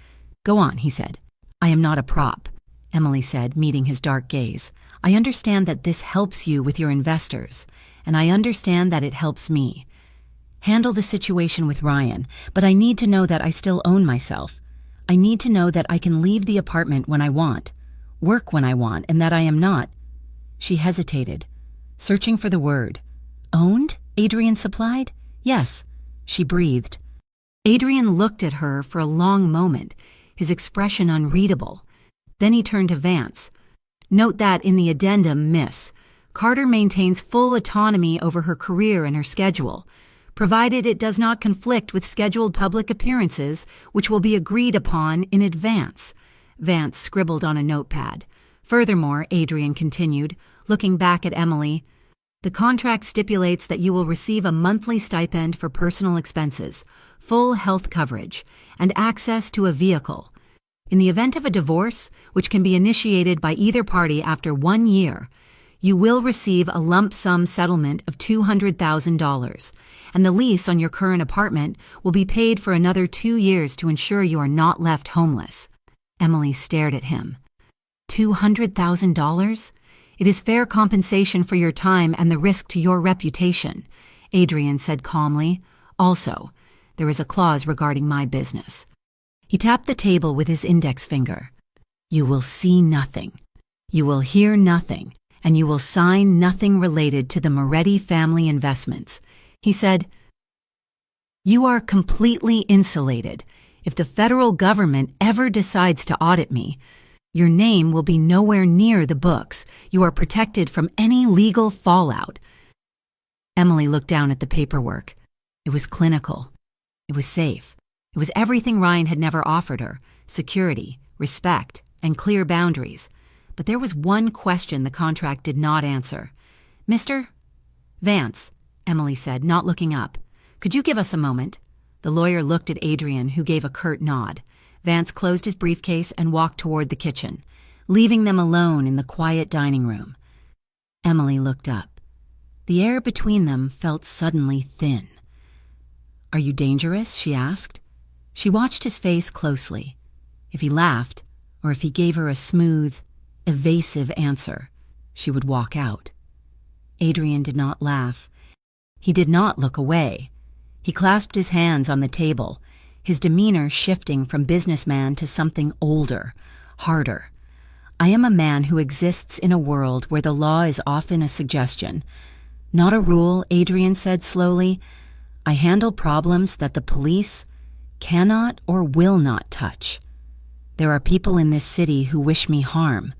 "Go on," he said. "I am not a prop," Emily said, meeting his dark gaze. "I understand that this helps you with your investors, and I understand that it helps me. Handle the situation with Ryan, but I need to know that I still own myself. I need to know that I can leave the apartment when I want, work when I want, and that I am not—" She hesitated, searching for the word. "Owned?" Adrian supplied. "Yes," she breathed. Adrian looked at her for a long moment, his expression unreadable. Then he turned to Vance. "Note that in the addendum, Miss, Carter maintains full autonomy over her career and her schedule, provided it does not conflict with scheduled public appearances, which will be agreed upon in advance." Vance scribbled on a notepad. "Furthermore," Adrian continued, looking back at Emily, "the contract stipulates that you will receive a monthly stipend for personal expenses, full health coverage, and access to a vehicle. In the event of a divorce, which can be initiated by either party after 1 year, you will receive a lump sum settlement of $200,000, and the lease on your current apartment will be paid for another 2 years to ensure you are not left homeless." Emily stared at him. $200,000? "It is fair compensation for your time and the risk to your reputation," Adrian said calmly. "Also, there is a clause regarding my business." He tapped the table with his index finger. "You will see nothing. You will hear nothing. And you will sign nothing related to the Moretti family investments," he said. "You are completely insulated. If the federal government ever decides to audit me, your name will be nowhere near the books. You are protected from any legal fallout." Emily looked down at the paperwork. It was clinical. It was safe. It was everything Ryan had never offered her: security, respect, and clear boundaries. But there was one question the contract did not answer. "Mr. Vance," Emily said, not looking up, "could you give us a moment?" The lawyer looked at Adrian, who gave a curt nod. Vance closed his briefcase and walked toward the kitchen, leaving them alone in the quiet dining room. Emily looked up. The air between them felt suddenly thin. "Are you dangerous?" she asked. She watched his face closely. If he laughed, or if he gave her a smooth, evasive answer, she would walk out. Adrian did not laugh. He did not look away. He clasped his hands on the table, his demeanor shifting from businessman to something older, harder. "I am a man who exists in a world where the law is often a suggestion. Not a rule," Adrian said slowly. "I handle problems that the police cannot or will not touch. There are people in this city who wish me harm,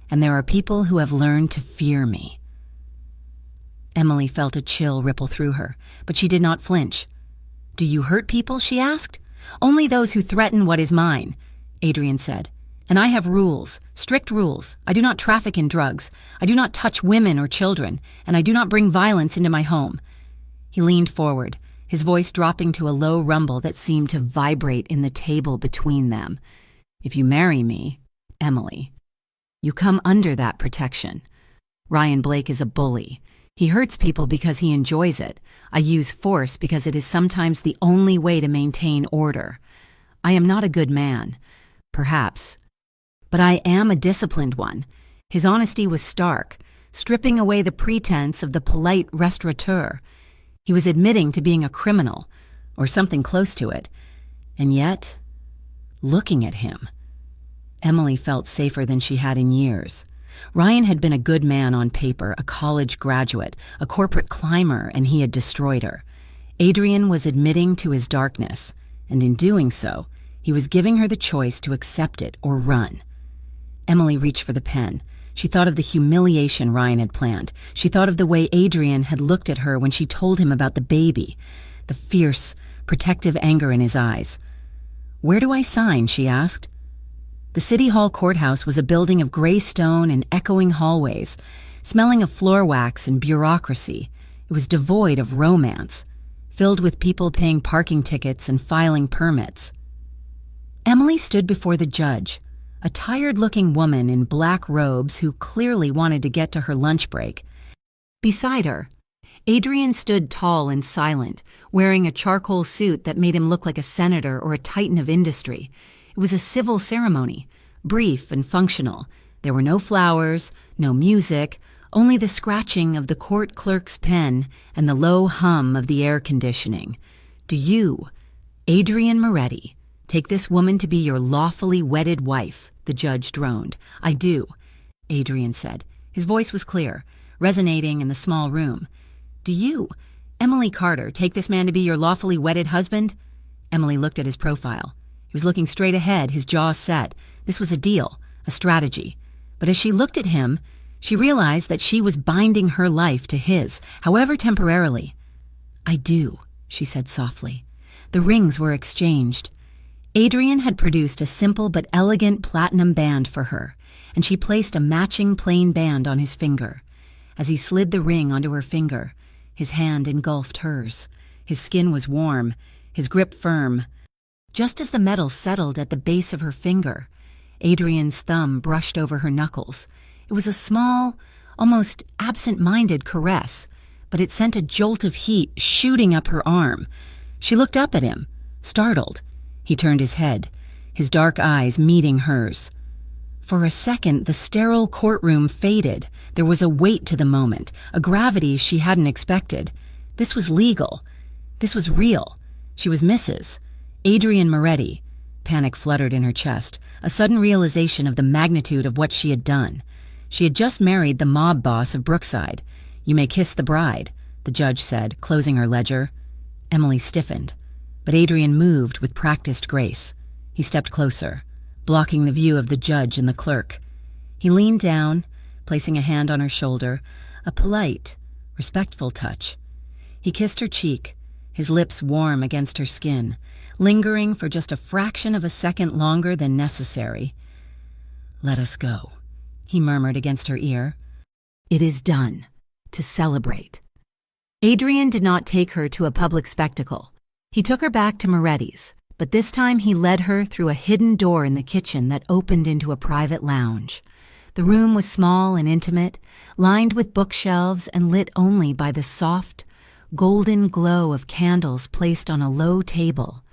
and there are people who have learned to fear me." Emily felt a chill ripple through her, but she did not flinch. "Do you hurt people?" she asked. "Only those who threaten what is mine," Adrian said. "And I have rules, strict rules. I do not traffic in drugs. I do not touch women or children, and I do not bring violence into my home." He leaned forward, his voice dropping to a low rumble that seemed to vibrate in the table between them. "If you marry me, Emily, you come under that protection. Ryan Blake is a bully. He hurts people because he enjoys it. I use force because it is sometimes the only way to maintain order. I am not a good man, perhaps, but I am a disciplined one." His honesty was stark, stripping away the pretense of the polite restaurateur. He was admitting to being a criminal, or something close to it. And yet, looking at him, Emily felt safer than she had in years. Ryan had been a good man on paper, a college graduate, a corporate climber, and he had destroyed her. Adrian was admitting to his darkness, and in doing so, he was giving her the choice to accept it or run. Emily reached for the pen. She thought of the humiliation Ryan had planned. She thought of the way Adrian had looked at her when she told him about the baby, the fierce, protective anger in his eyes. "Where do I sign?" she asked. The City Hall courthouse was a building of gray stone and echoing hallways, smelling of floor wax and bureaucracy. It was devoid of romance, filled with people paying parking tickets and filing permits. Emily stood before the judge, a tired-looking woman in black robes who clearly wanted to get to her lunch break. Beside her, Adrian stood tall and silent, wearing a charcoal suit that made him look like a senator or a titan of industry. It was a civil ceremony, brief and functional. There were no flowers, no music, only the scratching of the court clerk's pen and the low hum of the air conditioning. "Do you, Adrian Moretti, take this woman to be your lawfully wedded wife?" the judge droned. "I do," Adrian said. His voice was clear, resonating in the small room. "Do you, Emily Carter, take this man to be your lawfully wedded husband?" Emily looked at his profile. He was looking straight ahead, his jaw set. This was a deal, a strategy. But as she looked at him, she realized that she was binding her life to his, however temporarily. "I do," she said softly. The rings were exchanged. Adrian had produced a simple but elegant platinum band for her, and she placed a matching plain band on his finger. As he slid the ring onto her finger, his hand engulfed hers. His skin was warm, his grip firm. Just as the metal settled at the base of her finger, Adrian's thumb brushed over her knuckles. It was a small, almost absent-minded caress, but it sent a jolt of heat shooting up her arm. She looked up at him, startled. He turned his head, his dark eyes meeting hers. For a second, the sterile courtroom faded. There was a weight to the moment, a gravity she hadn't expected. This was legal. This was real. She was Mrs. Adrian Moretti. Panic fluttered in her chest, a sudden realization of the magnitude of what she had done. She had just married the mob boss of Brookside. "You may kiss the bride," the judge said, closing her ledger. Emily stiffened, but Adrian moved with practiced grace. He stepped closer, blocking the view of the judge and the clerk. He leaned down, placing a hand on her shoulder, a polite, respectful touch. He kissed her cheek, his lips warm against her skin, lingering for just a fraction of a second longer than necessary. "Let us go," he murmured against her ear. "It is done. To celebrate." Adrian did not take her to a public spectacle. He took her back to Moretti's, but this time he led her through a hidden door in the kitchen that opened into a private lounge. The room was small and intimate, lined with bookshelves and lit only by the soft, golden glow of candles placed on a low table.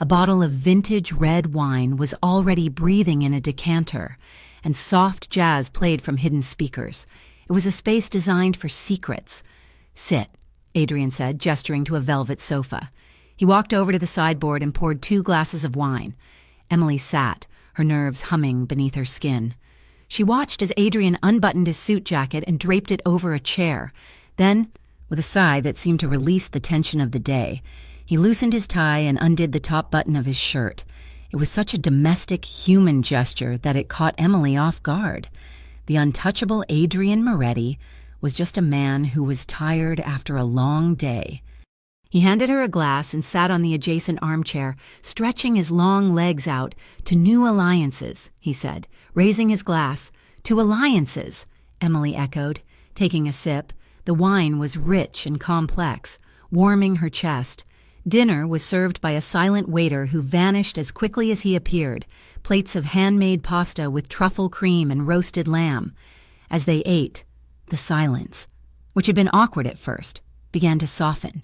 A bottle of vintage red wine was already breathing in a decanter, and soft jazz played from hidden speakers. It was a space designed for secrets. "Sit," Adrian said, gesturing to a velvet sofa. He walked over to the sideboard and poured 2 glasses of wine. Emily sat, her nerves humming beneath her skin. She watched as Adrian unbuttoned his suit jacket and draped it over a chair. Then, with a sigh that seemed to release the tension of the day, he loosened his tie and undid the top button of his shirt. It was such a domestic, human gesture that it caught Emily off guard. The untouchable Adrian Moretti was just a man who was tired after a long day. He handed her a glass and sat on the adjacent armchair, stretching his long legs out. "To new alliances," he said, raising his glass. "To alliances," Emily echoed, taking a sip. The wine was rich and complex, warming her chest. Dinner was served by a silent waiter who vanished as quickly as he appeared, plates of handmade pasta with truffle cream and roasted lamb. As they ate, the silence, which had been awkward at first, began to soften.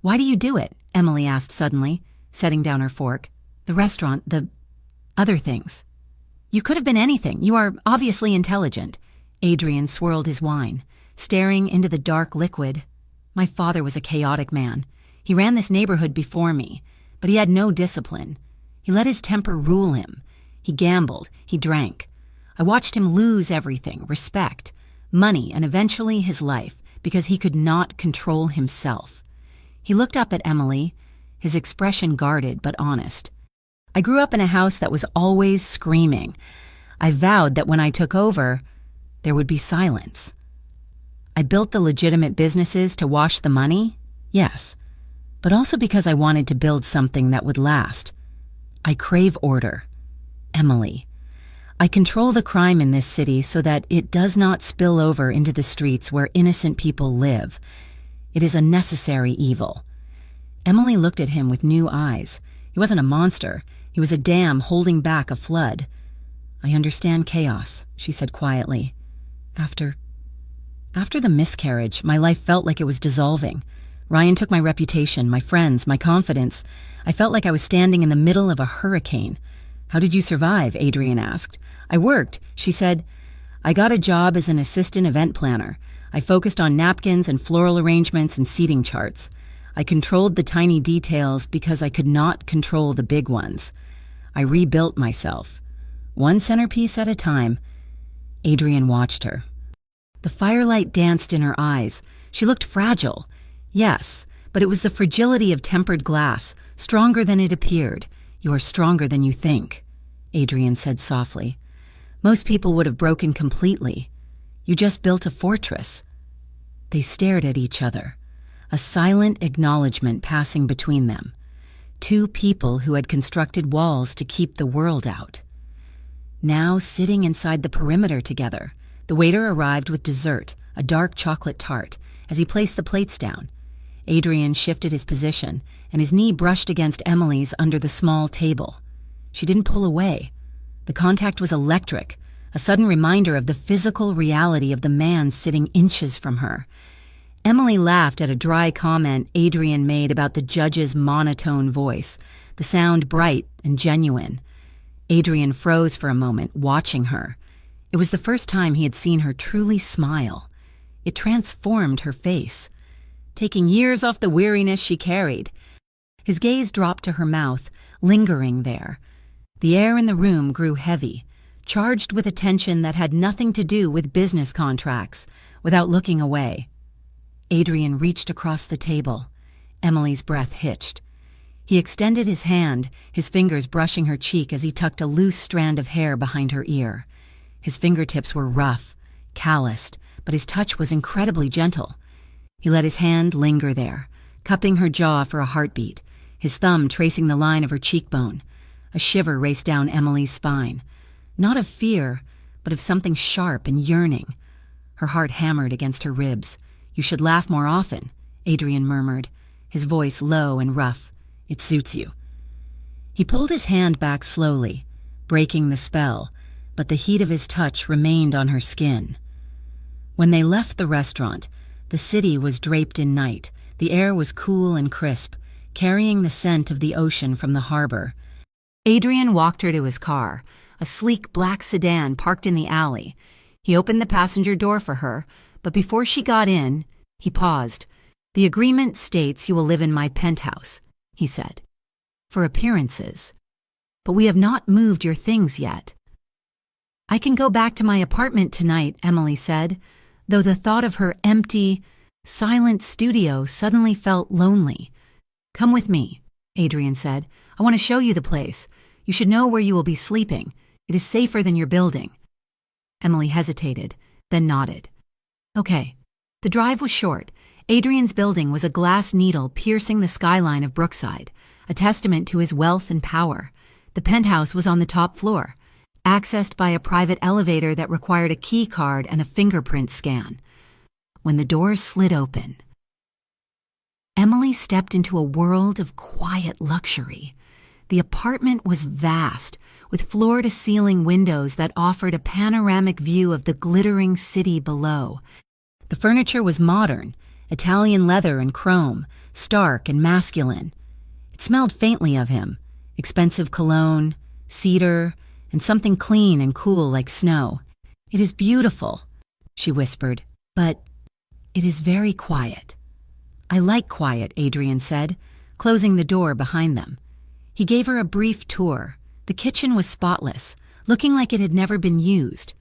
"Why do you do it?" Emily asked suddenly, setting down her fork. "The restaurant, the other things." "You could have been anything. You are obviously intelligent." Adrian swirled his wine, staring into the dark liquid. "My father was a chaotic man. He ran this neighborhood before me, but he had no discipline. He let his temper rule him. He gambled, he drank. I watched him lose everything, respect, money, and eventually his life, because he could not control himself." He looked up at Emily, his expression guarded but honest. "I grew up in a house that was always screaming. I vowed that when I took over, there would be silence. I built the legitimate businesses to wash the money, yes, but also because I wanted to build something that would last. I crave order. Emily. I control the crime in this city so that it does not spill over into the streets where innocent people live. It is a necessary evil. Emily looked at him with new eyes. He wasn't a monster. He was a dam holding back a flood. I understand chaos, she said quietly. After the miscarriage, my life felt like it was dissolving. Ryan took my reputation, my friends, my confidence. I felt like I was standing in the middle of a hurricane. How did you survive? Adrian asked. I worked, she said. I got a job as an assistant event planner. I focused on napkins and floral arrangements and seating charts. I controlled the tiny details because I could not control the big ones. I rebuilt myself. One centerpiece at a time. Adrian watched her. The firelight danced in her eyes. She looked fragile. Yes, but it was the fragility of tempered glass, stronger than it appeared. You are stronger than you think, Adrian said softly. Most people would have broken completely. You just built a fortress. They stared at each other, a silent acknowledgement passing between them. Two people who had constructed walls to keep the world out. Now sitting inside the perimeter together, the waiter arrived with dessert, a dark chocolate tart, as he placed the plates down. Adrian shifted his position, and his knee brushed against Emily's under the small table. She didn't pull away. The contact was electric, a sudden reminder of the physical reality of the man sitting inches from her. Emily laughed at a dry comment Adrian made about the judge's monotone voice, the sound bright and genuine. Adrian froze for a moment, watching her. It was the first time he had seen her truly smile. It transformed her face, taking years off the weariness she carried. His gaze dropped to her mouth, lingering there. The air in the room grew heavy, charged with a tension that had nothing to do with business contracts. Without looking away, Adrian reached across the table. Emily's breath hitched. He extended his hand, his fingers brushing her cheek as he tucked a loose strand of hair behind her ear. His fingertips were rough, calloused, but his touch was incredibly gentle. He let his hand linger there, cupping her jaw for a heartbeat, his thumb tracing the line of her cheekbone. A shiver raced down Emily's spine, not of fear, but of something sharp and yearning. Her heart hammered against her ribs. You should laugh more often, Adrian murmured, his voice low and rough. It suits you. He pulled his hand back slowly, breaking the spell, but the heat of his touch remained on her skin. When they left the restaurant, the city was draped in night. The air was cool and crisp, carrying the scent of the ocean from the harbor. Adrian walked her to his car, a sleek black sedan parked in the alley. He opened the passenger door for her, but before she got in, he paused. The agreement states you will live in my penthouse, he said. For appearances. But we have not moved your things yet. I can go back to my apartment tonight, Emily said, though the thought of her empty, silent studio suddenly felt lonely. Come with me, Adrian said. I want to show you the place. You should know where you will be sleeping. It is safer than your building. Emily hesitated, then nodded. Okay. The drive was short. Adrian's building was a glass needle piercing the skyline of Brookside, a testament to his wealth and power. The penthouse was on the top floor, accessed by a private elevator that required a key card and a fingerprint scan. When the doors slid open, Emily stepped into a world of quiet luxury. The apartment was vast, with floor-to-ceiling windows that offered a panoramic view of the glittering city below. The furniture was modern, Italian leather and chrome, stark and masculine. It smelled faintly of him, expensive cologne, cedar, and something clean and cool like snow. It is beautiful, she whispered, but it is very quiet. I like quiet, Adrian said, closing the door behind them. He gave her a brief tour. The kitchen was spotless, looking like it had never been used.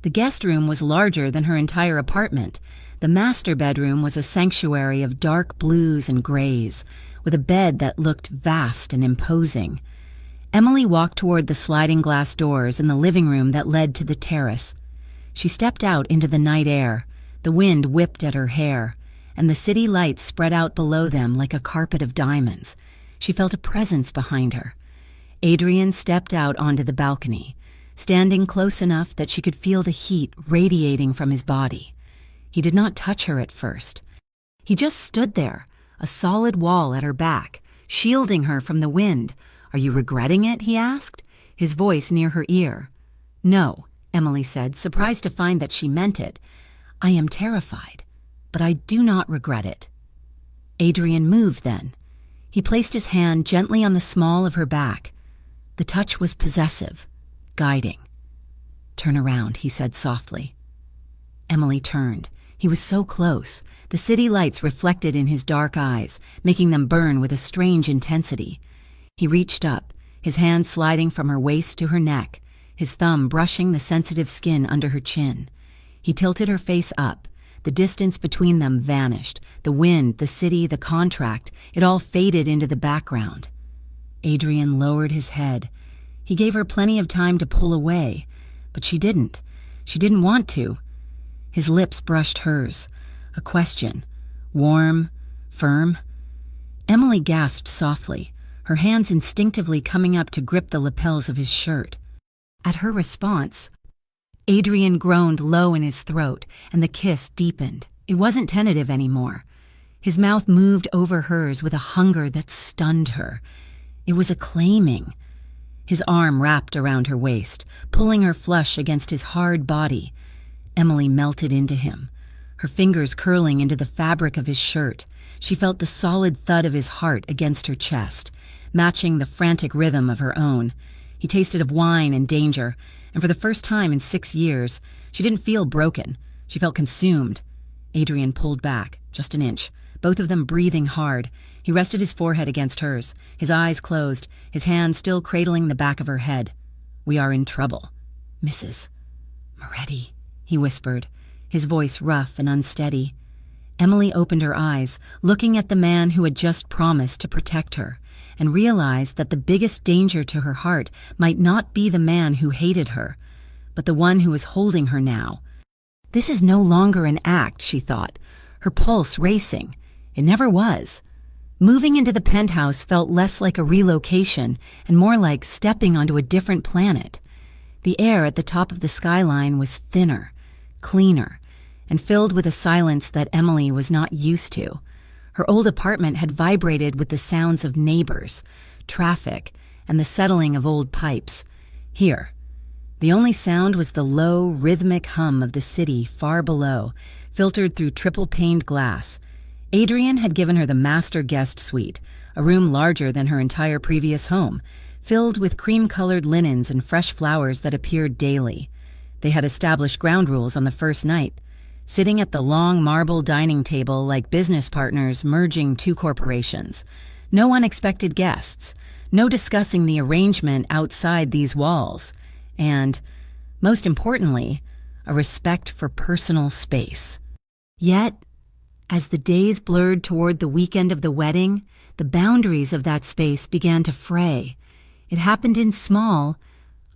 The guest room was larger than her entire apartment. The master bedroom was a sanctuary of dark blues and grays, with a bed that looked vast and imposing. Emily walked toward the sliding glass doors in the living room that led to the terrace. She stepped out into the night air. The wind whipped at her hair, and the city lights spread out below them like a carpet of diamonds. She felt a presence behind her. Adrian stepped out onto the balcony, standing close enough that she could feel the heat radiating from his body. He did not touch her at first. He just stood there, a solid wall at her back, shielding her from the wind. "Are you regretting it?" he asked, his voice near her ear. "No," Emily said, surprised to find that she meant it. "I am terrified, but I do not regret it." Adrian moved then. He placed his hand gently on the small of her back. The touch was possessive, guiding. "Turn around," he said softly. Emily turned. He was so close. The city lights reflected in his dark eyes, making them burn with a strange intensity. He reached up, his hand sliding from her waist to her neck, his thumb brushing the sensitive skin under her chin. He tilted her face up. The distance between them vanished. The wind, the city, the contract, it all faded into the background. Adrian lowered his head. He gave her plenty of time to pull away, but she didn't. She didn't want to. His lips brushed hers. A question. Warm, firm. Emily gasped softly, her hands instinctively coming up to grip the lapels of his shirt. At her response, Adrian groaned low in his throat, and the kiss deepened. It wasn't tentative anymore. His mouth moved over hers with a hunger that stunned her. It was a claiming. His arm wrapped around her waist, pulling her flush against his hard body. Emily melted into him, her fingers curling into the fabric of his shirt. She felt the solid thud of his heart against her chest, matching the frantic rhythm of her own. He tasted of wine and danger, and for the first time in 6 years, she didn't feel broken. She felt consumed. Adrian pulled back, just an inch, both of them breathing hard. He rested his forehead against hers, his eyes closed, his hand still cradling the back of her head. "We are in trouble, Mrs. Moretti," he whispered, his voice rough and unsteady. Emily opened her eyes, looking at the man who had just promised to protect her, and realized that the biggest danger to her heart might not be the man who hated her, but the one who was holding her now. This is no longer an act, she thought, her pulse racing. It never was. Moving into the penthouse felt less like a relocation and more like stepping onto a different planet. The air at the top of the skyline was thinner, cleaner, and filled with a silence that Emily was not used to. Her old apartment had vibrated with the sounds of neighbors, traffic, and the settling of old pipes. Here, the only sound was the low, rhythmic hum of the city far below, filtered through triple-paned glass. Adrian had given her the master guest suite, a room larger than her entire previous home, filled with cream-colored linens and fresh flowers that appeared daily. They had established ground rules on the first night, sitting at the long marble dining table like business partners merging two corporations. No unexpected guests, no discussing the arrangement outside these walls, and, most importantly, a respect for personal space. Yet, as the days blurred toward the weekend of the wedding, the boundaries of that space began to fray. It happened in small,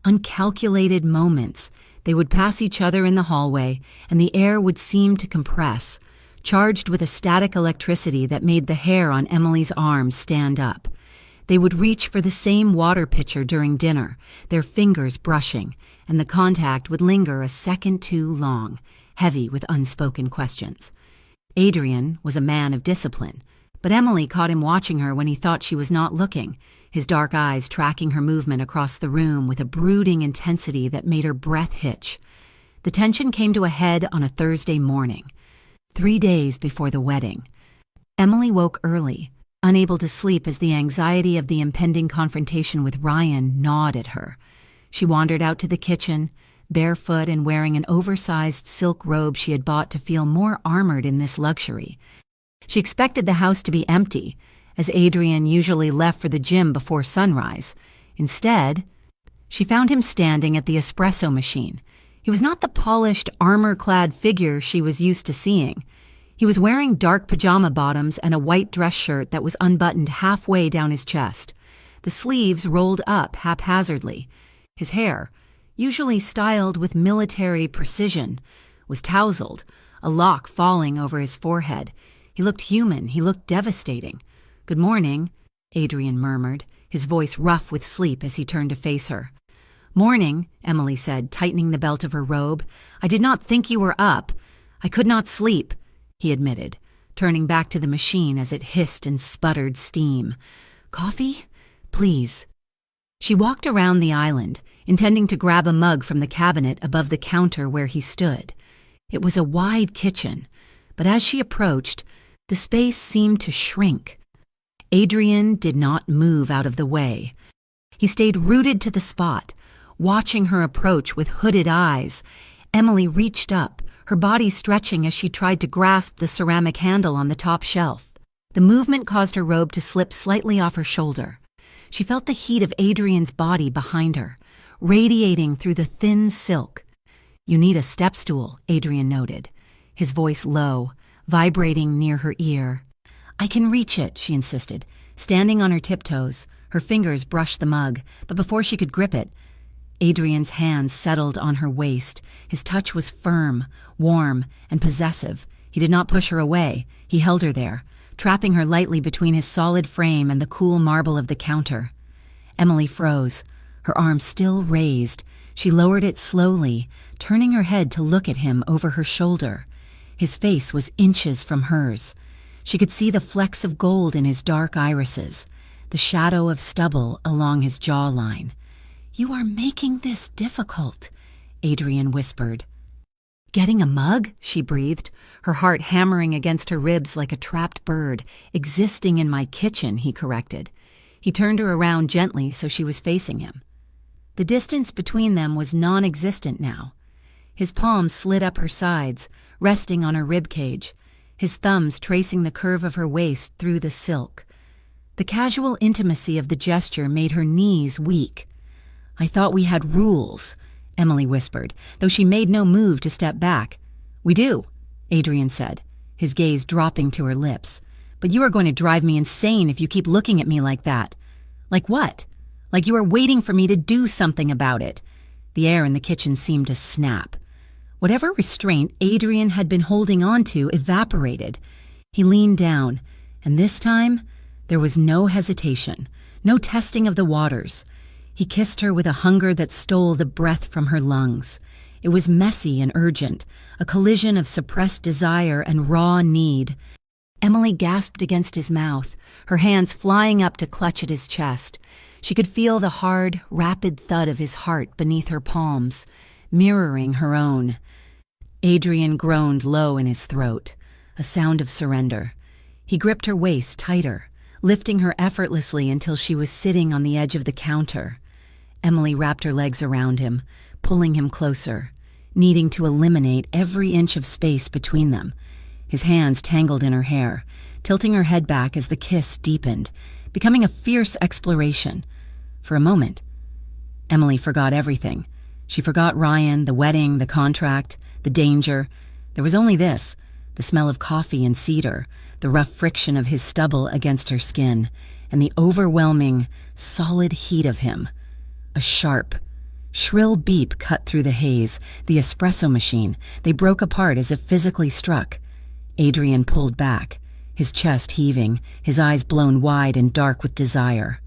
uncalculated moments. They would pass each other in the hallway, and the air would seem to compress, charged with a static electricity that made the hair on Emily's arms stand up. They would reach for the same water pitcher during dinner, their fingers brushing, and the contact would linger a second too long, heavy with unspoken questions. Adrian was a man of discipline, but Emily caught him watching her when he thought she was not looking, his dark eyes tracking her movement across the room with a brooding intensity that made her breath hitch. The tension came to a head on a Thursday morning, 3 days before the wedding. Emily woke early, unable to sleep as the anxiety of the impending confrontation with Ryan gnawed at her. She wandered out to the kitchen, barefoot and wearing an oversized silk robe she had bought to feel more armored in this luxury. She expected the house to be empty, as Adrian usually left for the gym before sunrise. Instead, she found him standing at the espresso machine. He was not the polished, armor-clad figure she was used to seeing. He was wearing dark pajama bottoms and a white dress shirt that was unbuttoned halfway down his chest. The sleeves rolled up haphazardly. His hair, usually styled with military precision, was tousled, a lock falling over his forehead. He looked human, he looked devastating. "Good morning," Adrian murmured, his voice rough with sleep as he turned to face her. "Morning," Emily said, tightening the belt of her robe. "I did not think you were up. I could not sleep," he admitted, turning back to the machine as it hissed and sputtered steam. "Coffee? Please." She walked around the island, intending to grab a mug from the cabinet above the counter where he stood. It was a wide kitchen, but as she approached, the space seemed to shrink. Adrian did not move out of the way. He stayed rooted to the spot, watching her approach with hooded eyes. Emily reached up, her body stretching as she tried to grasp the ceramic handle on the top shelf. The movement caused her robe to slip slightly off her shoulder. She felt the heat of Adrian's body behind her, radiating through the thin silk. "You need a step stool," Adrian noted, his voice low, vibrating near her ear. "I can reach it," she insisted, standing on her tiptoes. Her fingers brushed the mug, but before she could grip it, Adrian's hands settled on her waist. His touch was firm, warm, and possessive. He did not push her away. He held her there, trapping her lightly between his solid frame and the cool marble of the counter. Emily froze, her arm still raised. She lowered it slowly, turning her head to look at him over her shoulder. His face was inches from hers. She could see the flecks of gold in his dark irises, the shadow of stubble along his jawline. "You are making this difficult," Adrian whispered. "Getting a mug?" she breathed, her heart hammering against her ribs like a trapped bird. "Existing in my kitchen," he corrected. He turned her around gently so she was facing him. The distance between them was non-existent now. His palms slid up her sides, resting on her rib cage, his thumbs tracing the curve of her waist through the silk. The casual intimacy of the gesture made her knees weak. "I thought we had rules," Emily whispered, though she made no move to step back. "We do," Adrian said, his gaze dropping to her lips. "But you are going to drive me insane if you keep looking at me like that." "Like what?" "Like you are waiting for me to do something about it." The air in the kitchen seemed to snap. Whatever restraint Adrian had been holding on to evaporated. He leaned down, and this time there was no hesitation, no testing of the waters. He kissed her with a hunger that stole the breath from her lungs. It was messy and urgent, a collision of suppressed desire and raw need. Emily gasped against his mouth, her hands flying up to clutch at his chest. She could feel the hard, rapid thud of his heart beneath her palms, mirroring her own. Adrian groaned low in his throat, a sound of surrender. He gripped her waist tighter, lifting her effortlessly until she was sitting on the edge of the counter. Emily wrapped her legs around him, pulling him closer, needing to eliminate every inch of space between them. His hands tangled in her hair, tilting her head back as the kiss deepened, becoming a fierce exploration. For a moment, Emily forgot everything. She forgot Ryan, the wedding, the contract, the danger. There was only this, the smell of coffee and cedar, the rough friction of his stubble against her skin, and the overwhelming, solid heat of him. A sharp, shrill beep cut through the haze, the espresso machine. They broke apart as if physically struck. Adrian pulled back, his chest heaving, his eyes blown wide and dark with desire.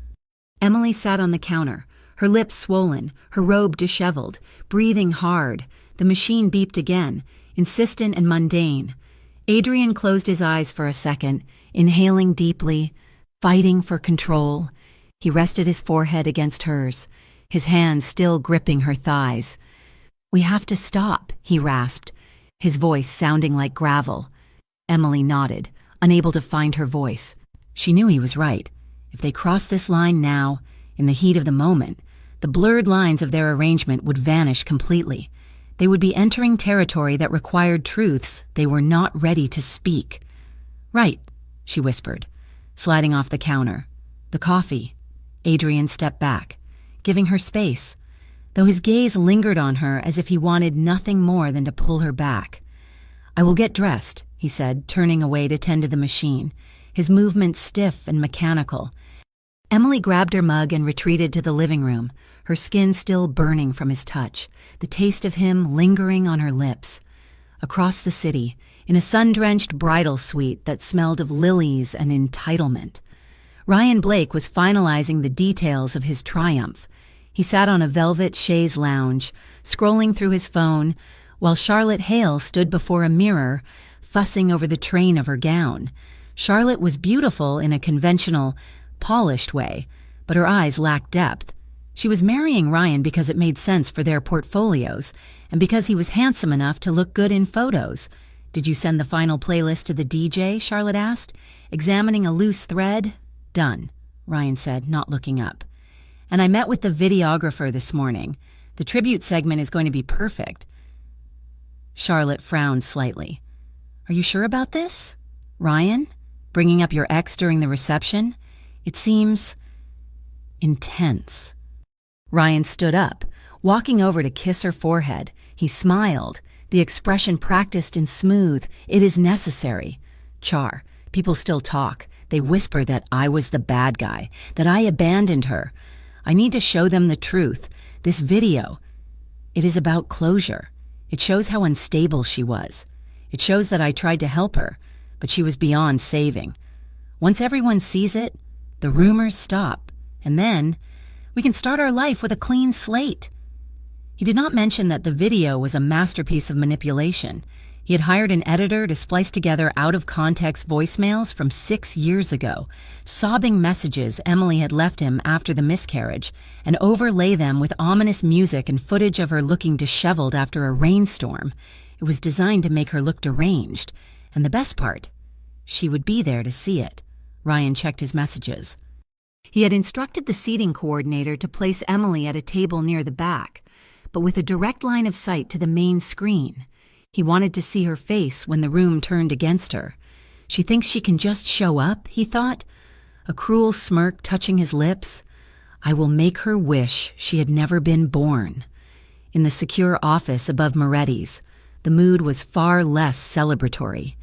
Emily sat on the counter, her lips swollen, her robe disheveled, breathing hard. The machine beeped again, insistent and mundane. Adrian closed his eyes for a second, inhaling deeply, fighting for control. He rested his forehead against hers, his hands still gripping her thighs. "We have to stop," he rasped, his voice sounding like gravel. Emily nodded, unable to find her voice. She knew he was right. If they crossed this line now, in the heat of the moment, the blurred lines of their arrangement would vanish completely. They would be entering territory that required truths they were not ready to speak. "Right," she whispered, sliding off the counter. "The coffee." Adrian stepped back, giving her space, though his gaze lingered on her as if he wanted nothing more than to pull her back. "I will get dressed," he said, turning away to tend to the machine, his movements stiff and mechanical. Emily grabbed her mug and retreated to the living room, her skin still burning from his touch, the taste of him lingering on her lips. Across the city, in a sun-drenched bridal suite that smelled of lilies and entitlement, Ryan Blake was finalizing the details of his triumph. He sat on a velvet chaise lounge, scrolling through his phone, while Charlotte Hale stood before a mirror, fussing over the train of her gown. Charlotte was beautiful in a conventional, polished way, but her eyes lacked depth. She was marrying Ryan because it made sense for their portfolios, and because he was handsome enough to look good in photos. "Did you send the final playlist to the DJ?" Charlotte asked, examining a loose thread. "Done," Ryan said, not looking up. "And I met with the videographer this morning. The tribute segment is going to be perfect." Charlotte frowned slightly. "Are you sure about this? Ryan? Bringing up your ex during the reception? It seems intense." Ryan stood up, walking over to kiss her forehead. He smiled, the expression practiced in smooth, "It is necessary." "Char, people still talk. They whisper that I was the bad guy, that I abandoned her. I need to show them the truth. This video, it is about closure. It shows how unstable she was. It shows that I tried to help her, but she was beyond saving. Once everyone sees it, the rumors stop, and then we can start our life with a clean slate." He did not mention that the video was a masterpiece of manipulation. He had hired an editor to splice together out-of-context voicemails from 6 years ago, sobbing messages Emily had left him after the miscarriage, and overlay them with ominous music and footage of her looking disheveled after a rainstorm. It was designed to make her look deranged, and the best part, she would be there to see it. Ryan checked his messages. He had instructed the seating coordinator to place Emily at a table near the back, but with a direct line of sight to the main screen. He wanted to see her face when the room turned against her. "She thinks she can just show up," he thought, a cruel smirk touching his lips. "I will make her wish she had never been born." In the secure office above Moretti's, the mood was far less celebratory.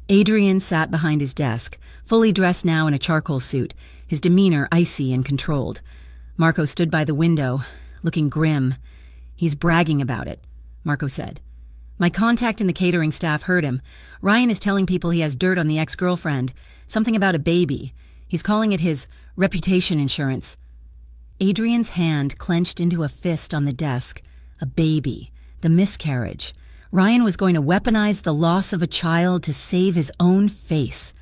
Adrian sat behind his desk, fully dressed now in a charcoal suit, his demeanor icy and controlled. Marco stood by the window, looking grim. "He's bragging about it," Marco said. "My contact in the catering staff heard him. Ryan is telling people he has dirt on the ex-girlfriend, something about a baby. He's calling it his reputation insurance." Adrian's hand clenched into a fist on the desk. A baby. The miscarriage. Ryan was going to weaponize the loss of a child to save his own face.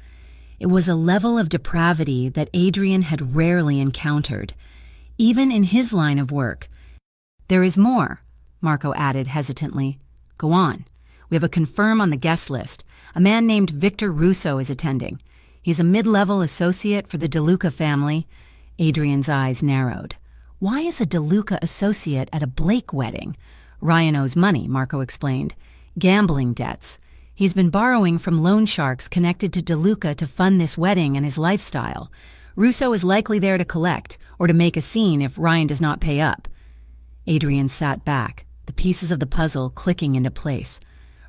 It was a level of depravity that Adrian had rarely encountered, even in his line of work. "There is more," Marco added hesitantly. "Go on. We have a confirm on the guest list. A man named Victor Russo is attending. He's a mid-level associate for the DeLuca family." Adrian's eyes narrowed. "Why is a DeLuca associate at a Blake wedding?" "Ryan owes money," Marco explained. "Gambling debts. He's been borrowing from loan sharks connected to DeLuca to fund this wedding and his lifestyle. Russo is likely there to collect or to make a scene if Ryan does not pay up." Adrian sat back, the pieces of the puzzle clicking into place.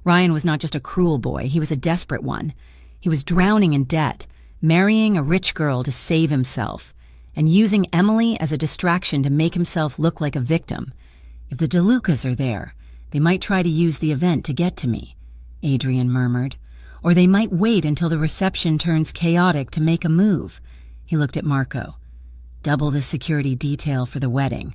Ryan was not just a cruel boy, he was a desperate one. He was drowning in debt, marrying a rich girl to save himself, and using Emily as a distraction to make himself look like a victim. "If the DeLucas are there, they might try to use the event to get to me," Adrian murmured. "Or they might wait until the reception turns chaotic to make a move." He looked at Marco. "Double the security detail for the wedding.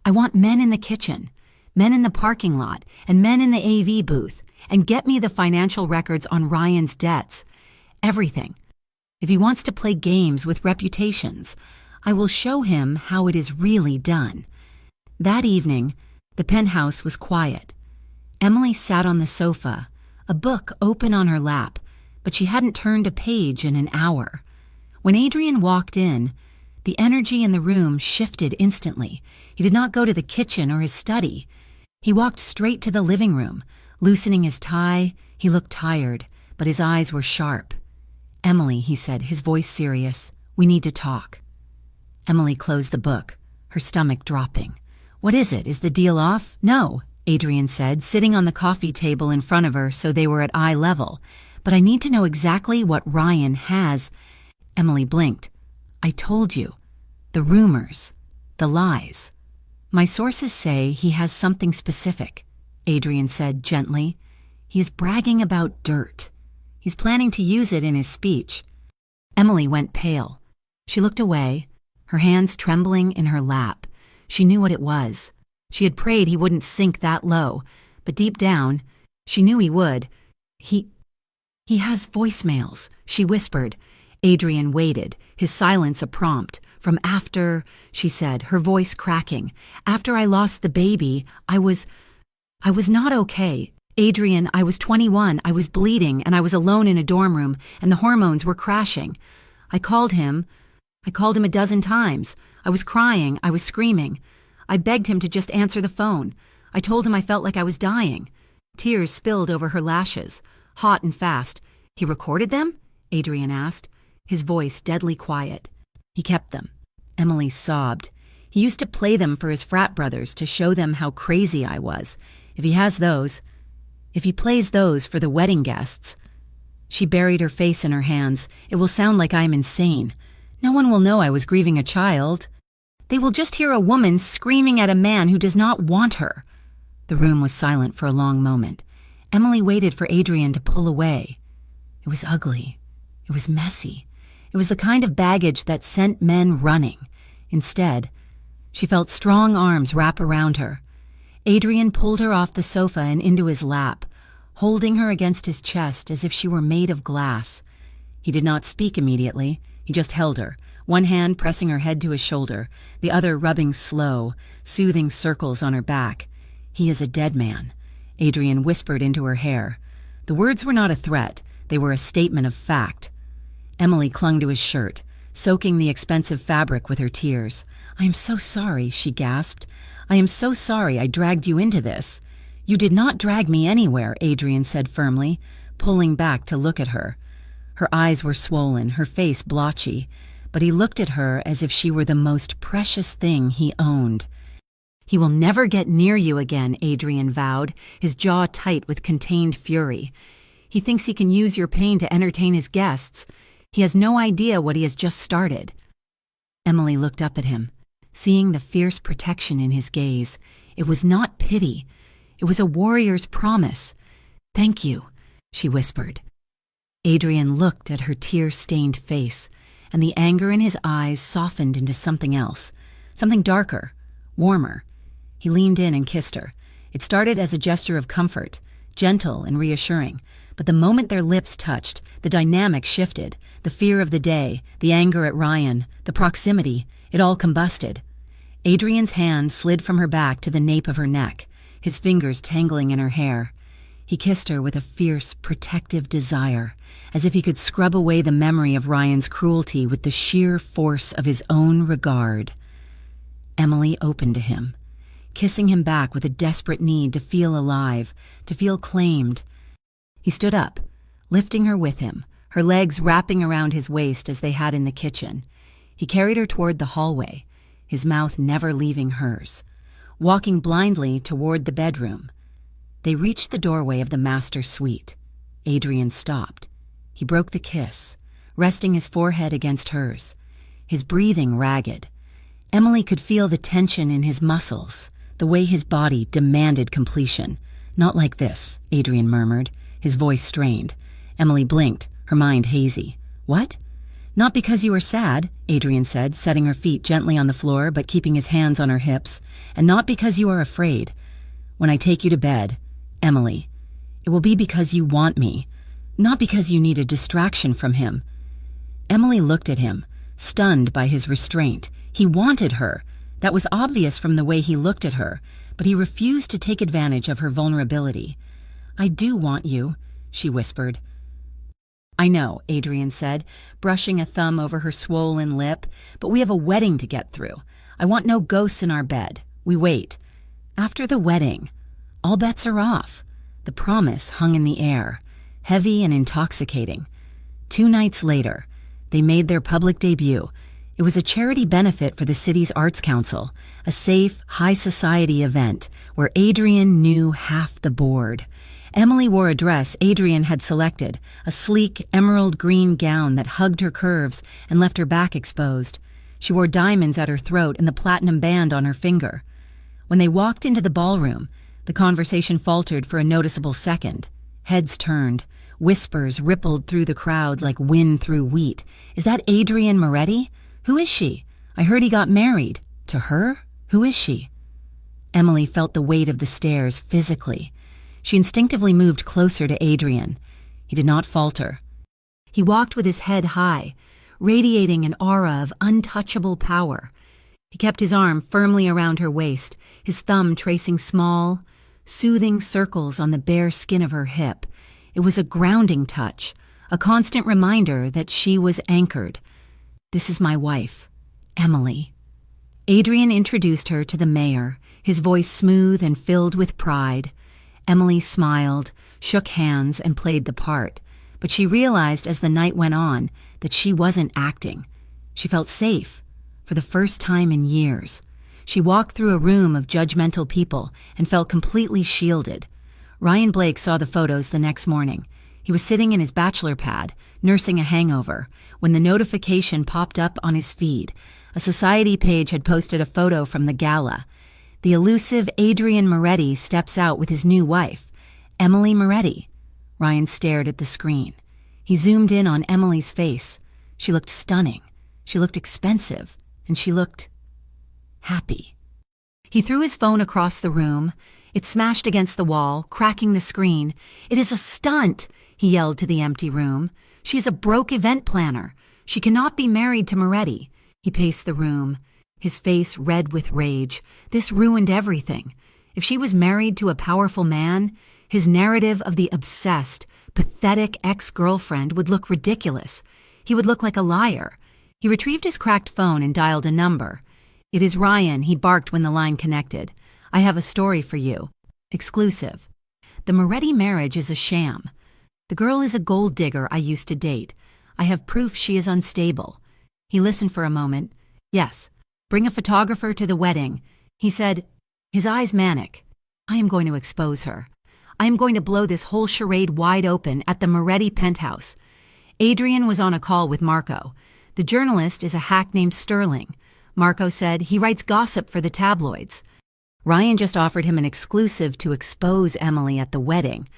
I want men in the kitchen, men in the parking lot, and men in the AV booth, and get me the financial records on Ryan's debts. Everything. If he wants to play games with reputations, I will show him how it is really done." That evening, the penthouse was quiet. Emily sat on the sofa, a book open on her lap, but she hadn't turned a page in an hour. When Adrian walked in, the energy in the room shifted instantly. He did not go to the kitchen or his study. He walked straight to the living room. Loosening his tie, he looked tired, but his eyes were sharp. "Emily," he said, his voice serious, "we need to talk." Emily closed the book, her stomach dropping. "What is it? Is the deal off?" "No," Adrian said, sitting on the coffee table in front of her so they were at eye level. "But I need to know exactly what Ryan has." Emily blinked. "I told you. The rumors. The lies. My sources say he has something specific," Adrian said gently. "He is bragging about dirt. He's planning to use it in his speech." Emily went pale. She looked away, her hands trembling in her lap. She knew what it was. She had prayed he wouldn't sink that low, but deep down, she knew he would. He has voicemails, she whispered. Adrian waited, his silence a prompt. From after, she said, her voice cracking. After I lost the baby, I was not okay. Adrian, I was 21, I was bleeding, and I was alone in a dorm room, and the hormones were crashing. I called him a dozen times. I was crying, I was screaming. I begged him to just answer the phone. I told him I felt like I was dying. Tears spilled over her lashes, hot and fast. He recorded them? Adrian asked, his voice deadly quiet. He kept them. Emily sobbed. He used to play them for his frat brothers to show them how crazy I was. If he plays those for the wedding guests. She buried her face in her hands. It will sound like I am insane. No one will know I was grieving a child. They will just hear a woman screaming at a man who does not want her. The room was silent for a long moment. Emily waited for Adrian to pull away. It was ugly. It was messy. It was the kind of baggage that sent men running. Instead, she felt strong arms wrap around her. Adrian pulled her off the sofa and into his lap, holding her against his chest as if she were made of glass. He did not speak immediately. He just held her, one hand pressing her head to his shoulder, the other rubbing slow, soothing circles on her back. He is a dead man, Adrian whispered into her hair. The words were not a threat. They were a statement of fact. Emily clung to his shirt, soaking the expensive fabric with her tears. I am so sorry, she gasped. I am so sorry I dragged you into this. You did not drag me anywhere, Adrian said firmly, pulling back to look at her. Her eyes were swollen, her face blotchy, but he looked at her as if she were the most precious thing he owned. He will never get near you again, Adrian vowed, his jaw tight with contained fury. He thinks he can use your pain to entertain his guests. He has no idea what he has just started. Emily looked up at him, seeing the fierce protection in his gaze. It was not pity. It was a warrior's promise. Thank you, she whispered. Adrian looked at her tear-stained face, and the anger in his eyes softened into something else, something darker, warmer. He leaned in and kissed her. It started as a gesture of comfort, gentle and reassuring, but the moment their lips touched, the dynamic shifted. The fear of the day, the anger at Ryan, the proximity, it all combusted. Adrian's hand slid from her back to the nape of her neck, his fingers tangling in her hair. He kissed her with a fierce, protective desire, as if he could scrub away the memory of Ryan's cruelty with the sheer force of his own regard. Emily opened to him, kissing him back with a desperate need to feel alive, to feel claimed. He stood up, lifting her with him, her legs wrapping around his waist as they had in the kitchen. He carried her toward the hallway, his mouth never leaving hers, walking blindly toward the bedroom. They reached the doorway of the master suite. Adrian stopped. He broke the kiss, resting his forehead against hers, his breathing ragged. Emily could feel the tension in his muscles, the way his body demanded completion. Not like this, Adrian murmured, his voice strained. Emily blinked, her mind hazy. What? Not because you are sad, Adrian said, setting her feet gently on the floor but keeping his hands on her hips. And not because you are afraid. When I take you to bed, Emily, it will be because you want me, not because you need a distraction from him. Emily looked at him, stunned by his restraint. He wanted her. That was obvious from the way he looked at her, but he refused to take advantage of her vulnerability. I do want you, she whispered. I know, Adrian said, brushing a thumb over her swollen lip, but we have a wedding to get through. I want no ghosts in our bed. We wait. After the wedding, all bets are off. The promise hung in the air, heavy and intoxicating. 2 nights later, they made their public debut. It was a charity benefit for the city's Arts Council, a safe, high society event where Adrian knew half the board. Emily wore a dress Adrian had selected, a sleek emerald green gown that hugged her curves and left her back exposed. She wore diamonds at her throat and the platinum band on her finger. When they walked into the ballroom, the conversation faltered for a noticeable second. Heads turned. Whispers rippled through the crowd like wind through wheat. Is that Adrian Moretti? Who is she? I heard he got married. To her? Who is she? Emily felt the weight of the stairs physically. She instinctively moved closer to Adrian. He did not falter. He walked with his head high, radiating an aura of untouchable power. He kept his arm firmly around her waist, his thumb tracing small, soothing circles on the bare skin of her hip. It was a grounding touch, a constant reminder that she was anchored. This is my wife, Emily. Adrian introduced her to the mayor, his voice smooth and filled with pride. Emily smiled, shook hands, and played the part, but she realized as the night went on that she wasn't acting. She felt safe, for the first time in years. She walked through a room of judgmental people and felt completely shielded. Ryan Blake saw the photos the next morning. He was sitting in his bachelor pad, nursing a hangover, when the notification popped up on his feed. A society page had posted a photo from the gala. The elusive Adrian Moretti steps out with his new wife, Emily Moretti. Ryan stared at the screen. He zoomed in on Emily's face. She looked stunning. She looked expensive. And she looked happy. He threw his phone across the room. It smashed against the wall, cracking the screen. "It is a stunt," he yelled to the empty room. "She is a broke event planner. She cannot be married to Moretti." He paced the room, his face red with rage. This ruined everything. If she was married to a powerful man, his narrative of the obsessed, pathetic ex-girlfriend would look ridiculous. He would look like a liar. He retrieved his cracked phone and dialed a number. "It is Ryan," he barked when the line connected. "I have a story for you. Exclusive. The Moretti marriage is a sham. The girl is a gold digger I used to date. I have proof she is unstable." He listened for a moment. "Yes, bring a photographer to the wedding." He said, his eyes manic. "I am going to expose her. I am going to blow this whole charade wide open at the Moretti penthouse." Adrian was on a call with Marco. The journalist is a hack named Sterling. Marco said he writes gossip for the tabloids. Ryan just offered him an exclusive to expose Emily at the wedding.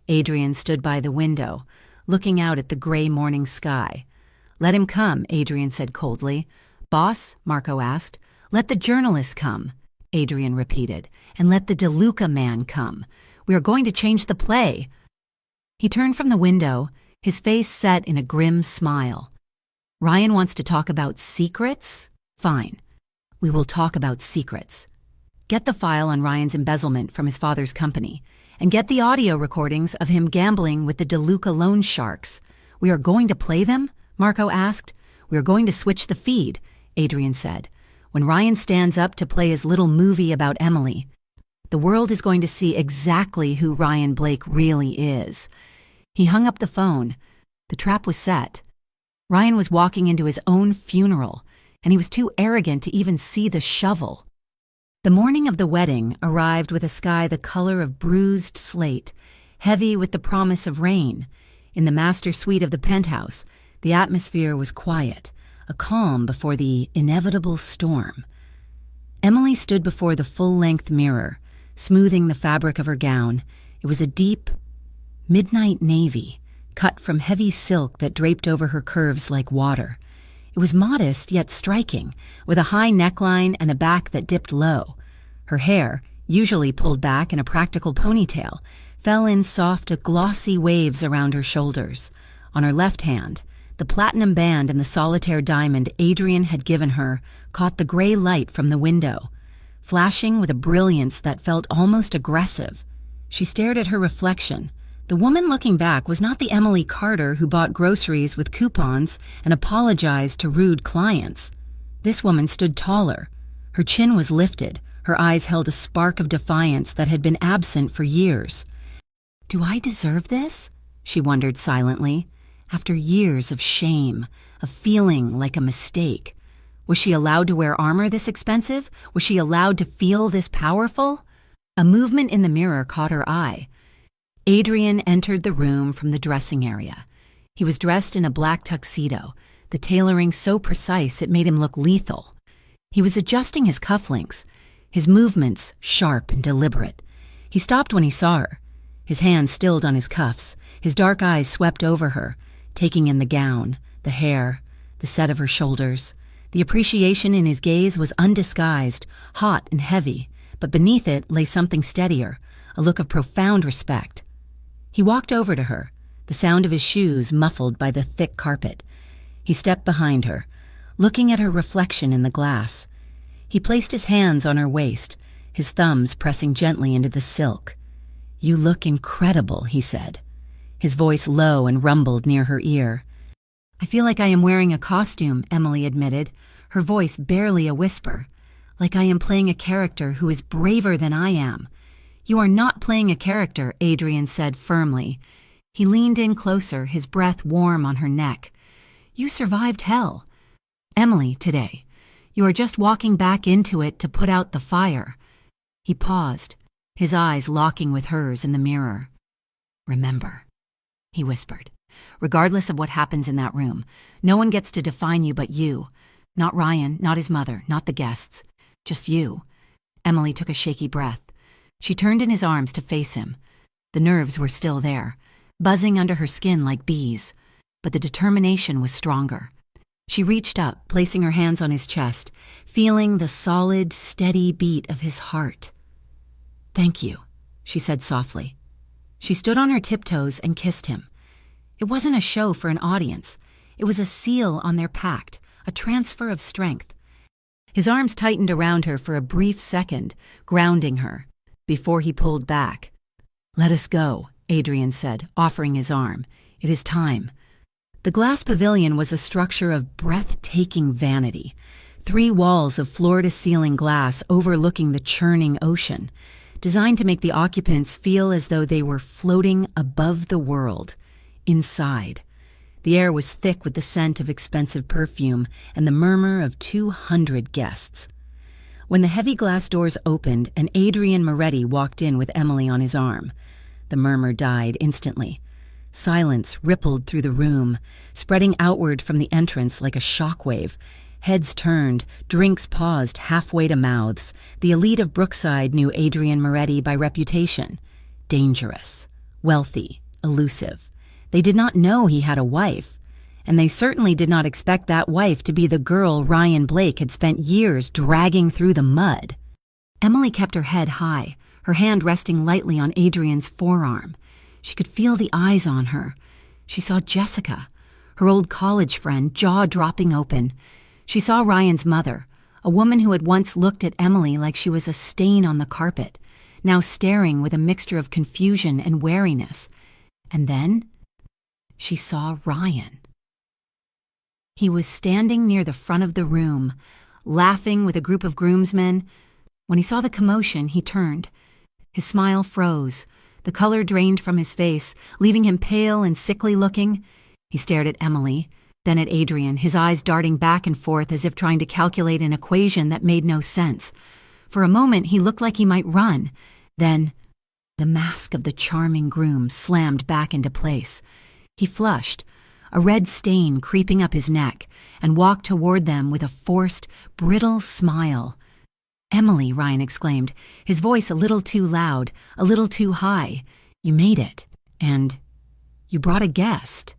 Adrian stood by the window, looking out at the gray morning sky. "Let him come," Adrian said coldly. "Boss?" Marco asked. "Let the journalist come," Adrian repeated, "and let the DeLuca man come. We are going to change the play." He turned from the window, his face set in a grim smile. "Ryan wants to talk about secrets? Fine. We will talk about secrets. Get the file on Ryan's embezzlement from his father's company, and get the audio recordings of him gambling with the DeLuca loan sharks. We are going to play them?" Marco asked. "We are going to switch the feed," Adrian said. "When Ryan stands up to play his little movie about Emily, the world is going to see exactly who Ryan Blake really is." He hung up the phone. The trap was set. Ryan was walking into his own funeral, and he was too arrogant to even see the shovel. The morning of the wedding arrived with a sky the color of bruised slate, heavy with the promise of rain. In the master suite of the penthouse, the atmosphere was quiet, a calm before the inevitable storm. Emily stood before the full-length mirror, smoothing the fabric of her gown. It was a deep, midnight navy, cut from heavy silk that draped over her curves like water. It was modest yet striking, with a high neckline and a back that dipped low. Her hair, usually pulled back in a practical ponytail, fell in soft, glossy waves around her shoulders. On her left hand, the platinum band and the solitaire diamond Adrian had given her caught the gray light from the window, flashing with a brilliance that felt almost aggressive. She stared at her reflection. The woman looking back was not the Emily Carter who bought groceries with coupons and apologized to rude clients. This woman stood taller. Her chin was lifted. Her eyes held a spark of defiance that had been absent for years. "Do I deserve this?" she wondered silently. After years of shame, of feeling like a mistake. Was she allowed to wear armor this expensive? Was she allowed to feel this powerful? A movement in the mirror caught her eye. Adrian entered the room from the dressing area. He was dressed in a black tuxedo, the tailoring so precise it made him look lethal. He was adjusting his cufflinks, his movements sharp and deliberate. He stopped when he saw her. His hand stilled on his cuffs, his dark eyes swept over her, taking in the gown, the hair, the set of her shoulders. The appreciation in his gaze was undisguised, hot and heavy, but beneath it lay something steadier, a look of profound respect. He walked over to her, the sound of his shoes muffled by the thick carpet. He stepped behind her, looking at her reflection in the glass. He placed his hands on her waist, his thumbs pressing gently into the silk. "You look incredible," he said. His voice low and rumbled near her ear. "I feel like I am wearing a costume," Emily admitted, her voice barely a whisper. "Like I am playing a character who is braver than I am." "You are not playing a character," Adrian said firmly. He leaned in closer, his breath warm on her neck. "You survived hell. Emily, today. You are just walking back into it to put out the fire." He paused, his eyes locking with hers in the mirror. "Remember," he whispered, "regardless of what happens in that room, no one gets to define you but you. Not Ryan, not his mother, not the guests. Just you." Emily took a shaky breath. She turned in his arms to face him. The nerves were still there, buzzing under her skin like bees, but the determination was stronger. She reached up, placing her hands on his chest, feeling the solid, steady beat of his heart. "Thank you," she said softly. She stood on her tiptoes and kissed him. It wasn't a show for an audience. It was a seal on their pact, a transfer of strength. His arms tightened around her for a brief second, grounding her, before he pulled back. "Let us go," Adrian said, offering his arm. "It is time." The glass pavilion was a structure of breathtaking vanity, 3 walls of floor-to-ceiling glass overlooking the churning ocean, designed to make the occupants feel as though they were floating above the world, inside. The air was thick with the scent of expensive perfume and the murmur of 200 guests. When the heavy glass doors opened and Adrian Moretti walked in with Emily on his arm, the murmur died instantly. Silence rippled through the room, spreading outward from the entrance like a shockwave. Heads turned, drinks paused halfway to mouths. The elite of Brookside knew Adrian Moretti by reputation. Dangerous, wealthy, elusive. They did not know he had a wife, and they certainly did not expect that wife to be the girl Ryan Blake had spent years dragging through the mud. Emily kept her head high, her hand resting lightly on Adrian's forearm. She could feel the eyes on her. She saw Jessica, her old college friend, jaw dropping open. She saw Ryan's mother, a woman who had once looked at Emily like she was a stain on the carpet, now staring with a mixture of confusion and wariness. And then she saw Ryan. He was standing near the front of the room, laughing with a group of groomsmen. When he saw the commotion, he turned. His smile froze. The color drained from his face, leaving him pale and sickly looking. He stared at Emily, then at Adrian, his eyes darting back and forth as if trying to calculate an equation that made no sense. For a moment, he looked like he might run. Then, the mask of the charming groom slammed back into place. He flushed, a red stain creeping up his neck, and walked toward them with a forced, brittle smile. "Emily," Ryan exclaimed, his voice a little too loud, a little too high. "You made it. And you brought a guest."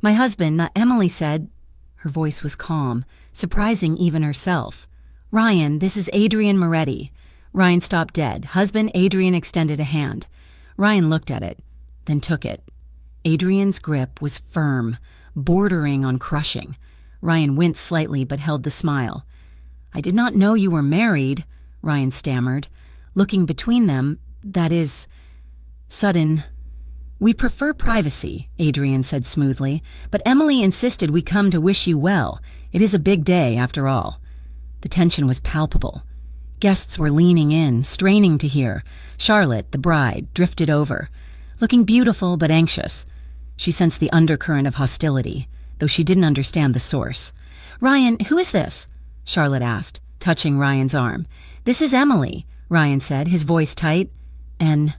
"My husband," Emily said. Her voice was calm, surprising even herself. "Ryan, this is Adrian Moretti." Ryan stopped dead. Husband Adrian extended a hand. Ryan looked at it, then took it. Adrian's grip was firm, bordering on crushing. Ryan winced slightly but held the smile. "I did not know you were married," Ryan stammered, looking between them. "That is sudden." "We prefer privacy," Adrian said smoothly, "but Emily insisted we come to wish you well. It is a big day, after all." The tension was palpable. Guests were leaning in, straining to hear. Charlotte, the bride, drifted over, looking beautiful but anxious. She sensed the undercurrent of hostility, though she didn't understand the source. "Ryan, who is this?" Charlotte asked, touching Ryan's arm. "This is Emily," Ryan said, his voice tight. "An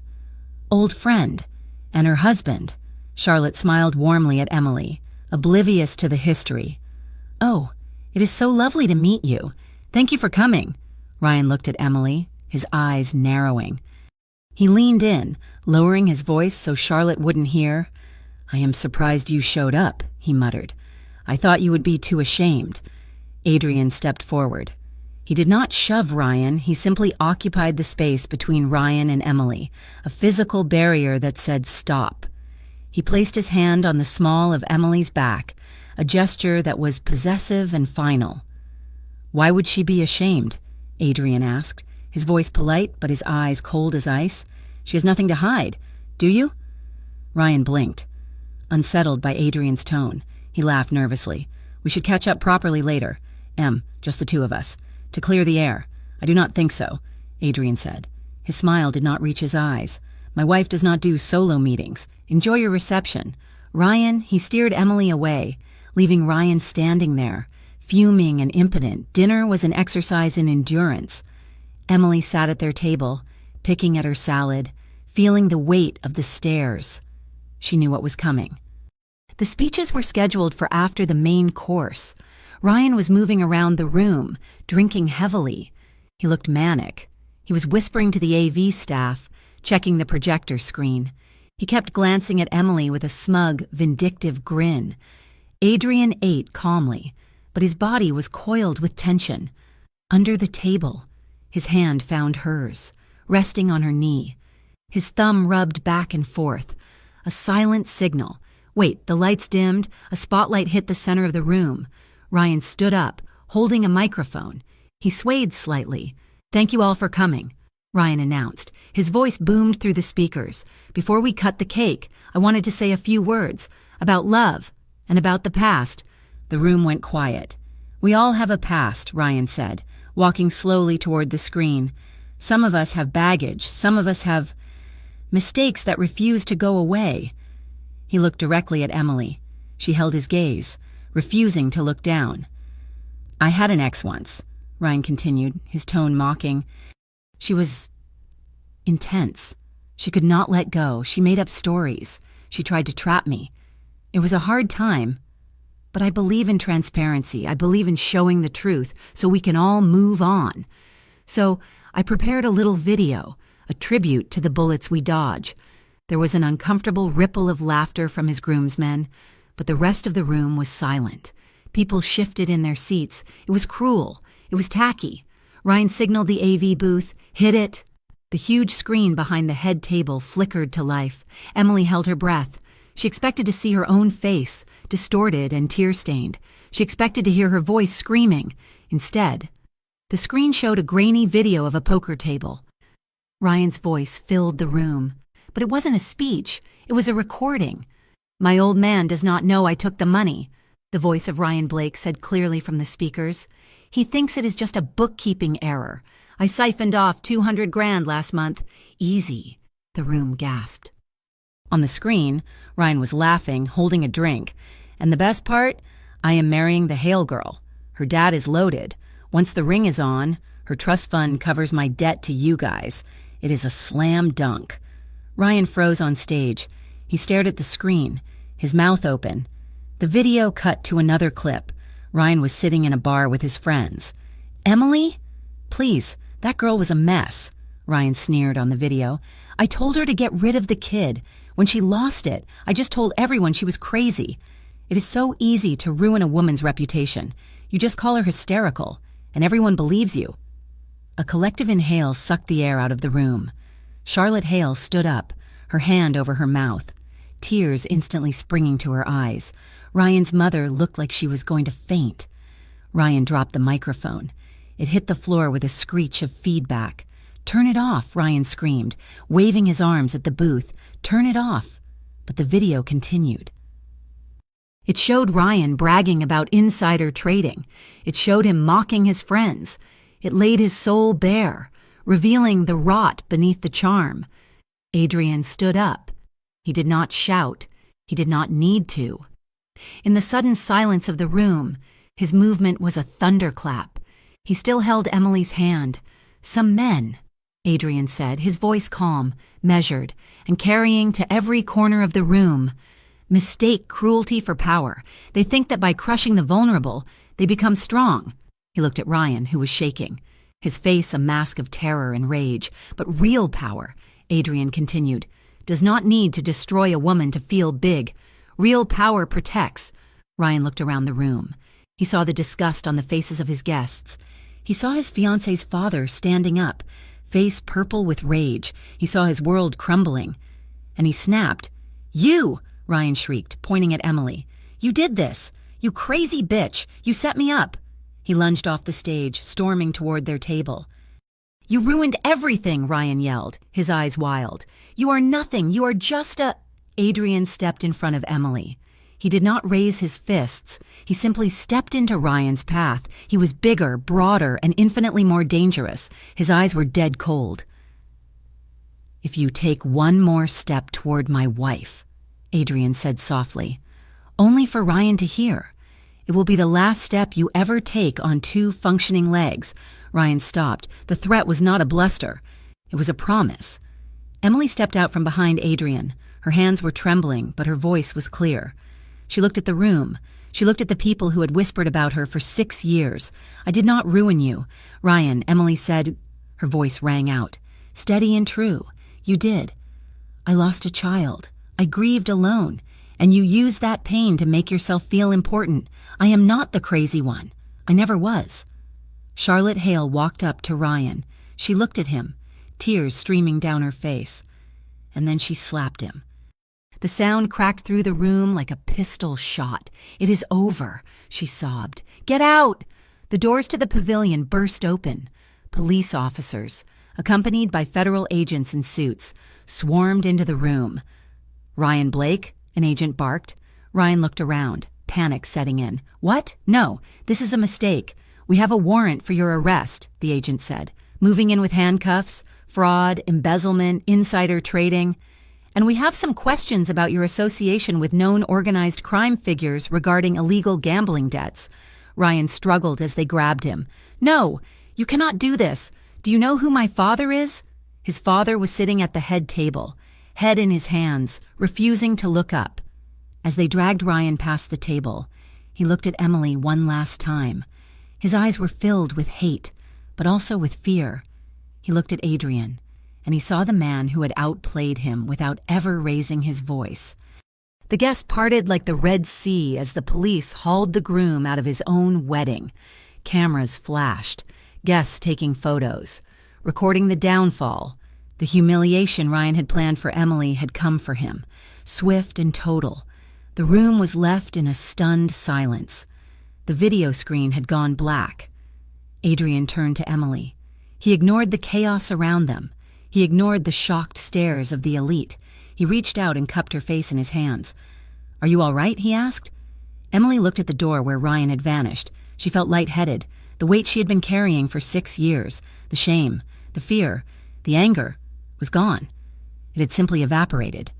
old friend. And her husband." Charlotte smiled warmly at Emily, oblivious to the history. "Oh, it is so lovely to meet you. Thank you for coming." Ryan looked at Emily, his eyes narrowing. He leaned in, lowering his voice so Charlotte wouldn't hear. "I am surprised you showed up," he muttered. "I thought you would be too ashamed." Adrian stepped forward. He did not shove Ryan, he simply occupied the space between Ryan and Emily, a physical barrier that said stop. He placed his hand on the small of Emily's back, a gesture that was possessive and final. "Why would she be ashamed?" Adrian asked, his voice polite but his eyes cold as ice. "She has nothing to hide. Do you?" Ryan blinked. Unsettled by Adrian's tone, he laughed nervously. "We should catch up properly later. Just the two of us. To clear the air." "I do not think so," Adrian said. His smile did not reach his eyes. "My wife does not do solo meetings. Enjoy your reception." Ryan, he steered Emily away, leaving Ryan standing there, fuming and impotent. Dinner was an exercise in endurance. Emily sat at their table, picking at her salad, feeling the weight of the stares. She knew what was coming. The speeches were scheduled for after the main course. Ryan was moving around the room, drinking heavily. He looked manic. He was whispering to the AV staff, checking the projector screen. He kept glancing at Emily with a smug, vindictive grin. Adrian ate calmly, but his body was coiled with tension. Under the table, his hand found hers, resting on her knee. His thumb rubbed back and forth. A silent signal. Wait, the lights dimmed. A spotlight hit the center of the room. Ryan stood up, holding a microphone. He swayed slightly. "Thank you all for coming," Ryan announced. His voice boomed through the speakers. "Before we cut the cake, I wanted to say a few words about love and about the past." The room went quiet. "We all have a past," Ryan said, walking slowly toward the screen. "Some of us have baggage. Some of us have mistakes that refuse to go away." He looked directly at Emily. She held his gaze, refusing to look down. "I had an ex once," Ryan continued, his tone mocking. "She was intense. She could not let go. She made up stories. She tried to trap me. It was a hard time, but I believe in transparency. I believe in showing the truth so we can all move on. So I prepared a little video, a tribute to the bullets we dodge." There was an uncomfortable ripple of laughter from his groomsmen, but the rest of the room was silent. People shifted in their seats. It was cruel. It was tacky. Ryan signaled the AV booth. "Hit it." The huge screen behind the head table flickered to life. Emily held her breath. She expected to see her own face, distorted and tear-stained. She expected to hear her voice screaming. Instead, the screen showed a grainy video of a poker table. Ryan's voice filled the room. But it wasn't a speech. It was a recording. "My old man does not know I took the money," the voice of Ryan Blake said clearly from the speakers. "He thinks it is just a bookkeeping error. I siphoned off 200 grand last month." "Easy," the room gasped. On the screen, Ryan was laughing, holding a drink. "And the best part? I am marrying the Hale girl. Her dad is loaded. Once the ring is on, her trust fund covers my debt to you guys. It is a slam dunk." Ryan froze on stage. He stared at the screen, his mouth open. The video cut to another clip. Ryan was sitting in a bar with his friends. "Emily? Please, that girl was a mess," Ryan sneered on the video. "I told her to get rid of the kid. When she lost it, I just told everyone she was crazy. It is so easy to ruin a woman's reputation. You just call her hysterical, and everyone believes you." A collective inhale sucked the air out of the room. Charlotte Hale stood up, her hand over her mouth, tears instantly springing to her eyes. Ryan's mother looked like she was going to faint. Ryan dropped the microphone. It hit the floor with a screech of feedback. "Turn it off," Ryan screamed, waving his arms at the booth. "Turn it off." But the video continued. It showed Ryan bragging about insider trading. It showed him mocking his friends. It laid his soul bare, revealing the rot beneath the charm. Adrian stood up. He did not shout. He did not need to. In the sudden silence of the room, his movement was a thunderclap. He still held Emily's hand. "Some men," Adrian said, his voice calm, measured, and carrying to every corner of the room, "mistake cruelty for power. They think that by crushing the vulnerable, they become strong." He looked at Ryan, who was shaking, his face a mask of terror and rage. "But real power," Adrian continued, "does not need to destroy a woman to feel big. Real power protects." Ryan looked around the room. He saw the disgust on the faces of his guests. He saw his fiancé's father standing up, face purple with rage. He saw his world crumbling. And he snapped. "You!" Ryan shrieked, pointing at Emily. "You did this! You crazy bitch! You set me up!" He lunged off the stage, storming toward their table. "You ruined everything!" Ryan yelled, his eyes wild. "You are nothing! You are just a—" Adrian stepped in front of Emily. He did not raise his fists. He simply stepped into Ryan's path. He was bigger, broader, and infinitely more dangerous. His eyes were dead cold. "If you take one more step toward my wife," Adrian said softly, only for Ryan to hear, "it will be the last step you ever take on two functioning legs." Ryan stopped. The threat was not a bluster. It was a promise. Emily stepped out from behind Adrian. Her hands were trembling, but her voice was clear. She looked at the room. She looked at the people who had whispered about her for 6 years. "I did not ruin you, Ryan," Emily said. Her voice rang out, steady and true. "You did. I lost a child. I grieved alone. And you used that pain to make yourself feel important. I am not the crazy one. I never was." Charlotte Hale walked up to Ryan. She looked at him, tears streaming down her face. And then she slapped him. The sound cracked through the room like a pistol shot. "It is over," she sobbed. "Get out!" The doors to the pavilion burst open. Police officers, accompanied by federal agents in suits, swarmed into the room. "Ryan Blake?" an agent barked. Ryan looked around, panic setting in. "What? No, this is a mistake. We have a warrant for your arrest," the agent said, moving in with handcuffs, fraud, embezzlement, insider trading. "And we have some questions about your association with known organized crime figures regarding illegal gambling debts." Ryan struggled as they grabbed him. "No, you cannot do this. Do you know who my father is?" His father was sitting at the head table, head in his hands, refusing to look up. As they dragged Ryan past the table, he looked at Emily one last time. His eyes were filled with hate, but also with fear. He looked at Adrian, and he saw the man who had outplayed him without ever raising his voice. The guests parted like the Red Sea as the police hauled the groom out of his own wedding. Cameras flashed, guests taking photos, recording the downfall. The humiliation Ryan had planned for Emily had come for him, swift and total. The room was left in a stunned silence. The video screen had gone black. Adrian turned to Emily. He ignored the chaos around them. He ignored the shocked stares of the elite. He reached out and cupped her face in his hands. "Are you all right?" he asked. Emily looked at the door where Ryan had vanished. She felt lightheaded, the weight she had been carrying for 6 years, the shame, the fear, the anger, was gone. It had simply evaporated.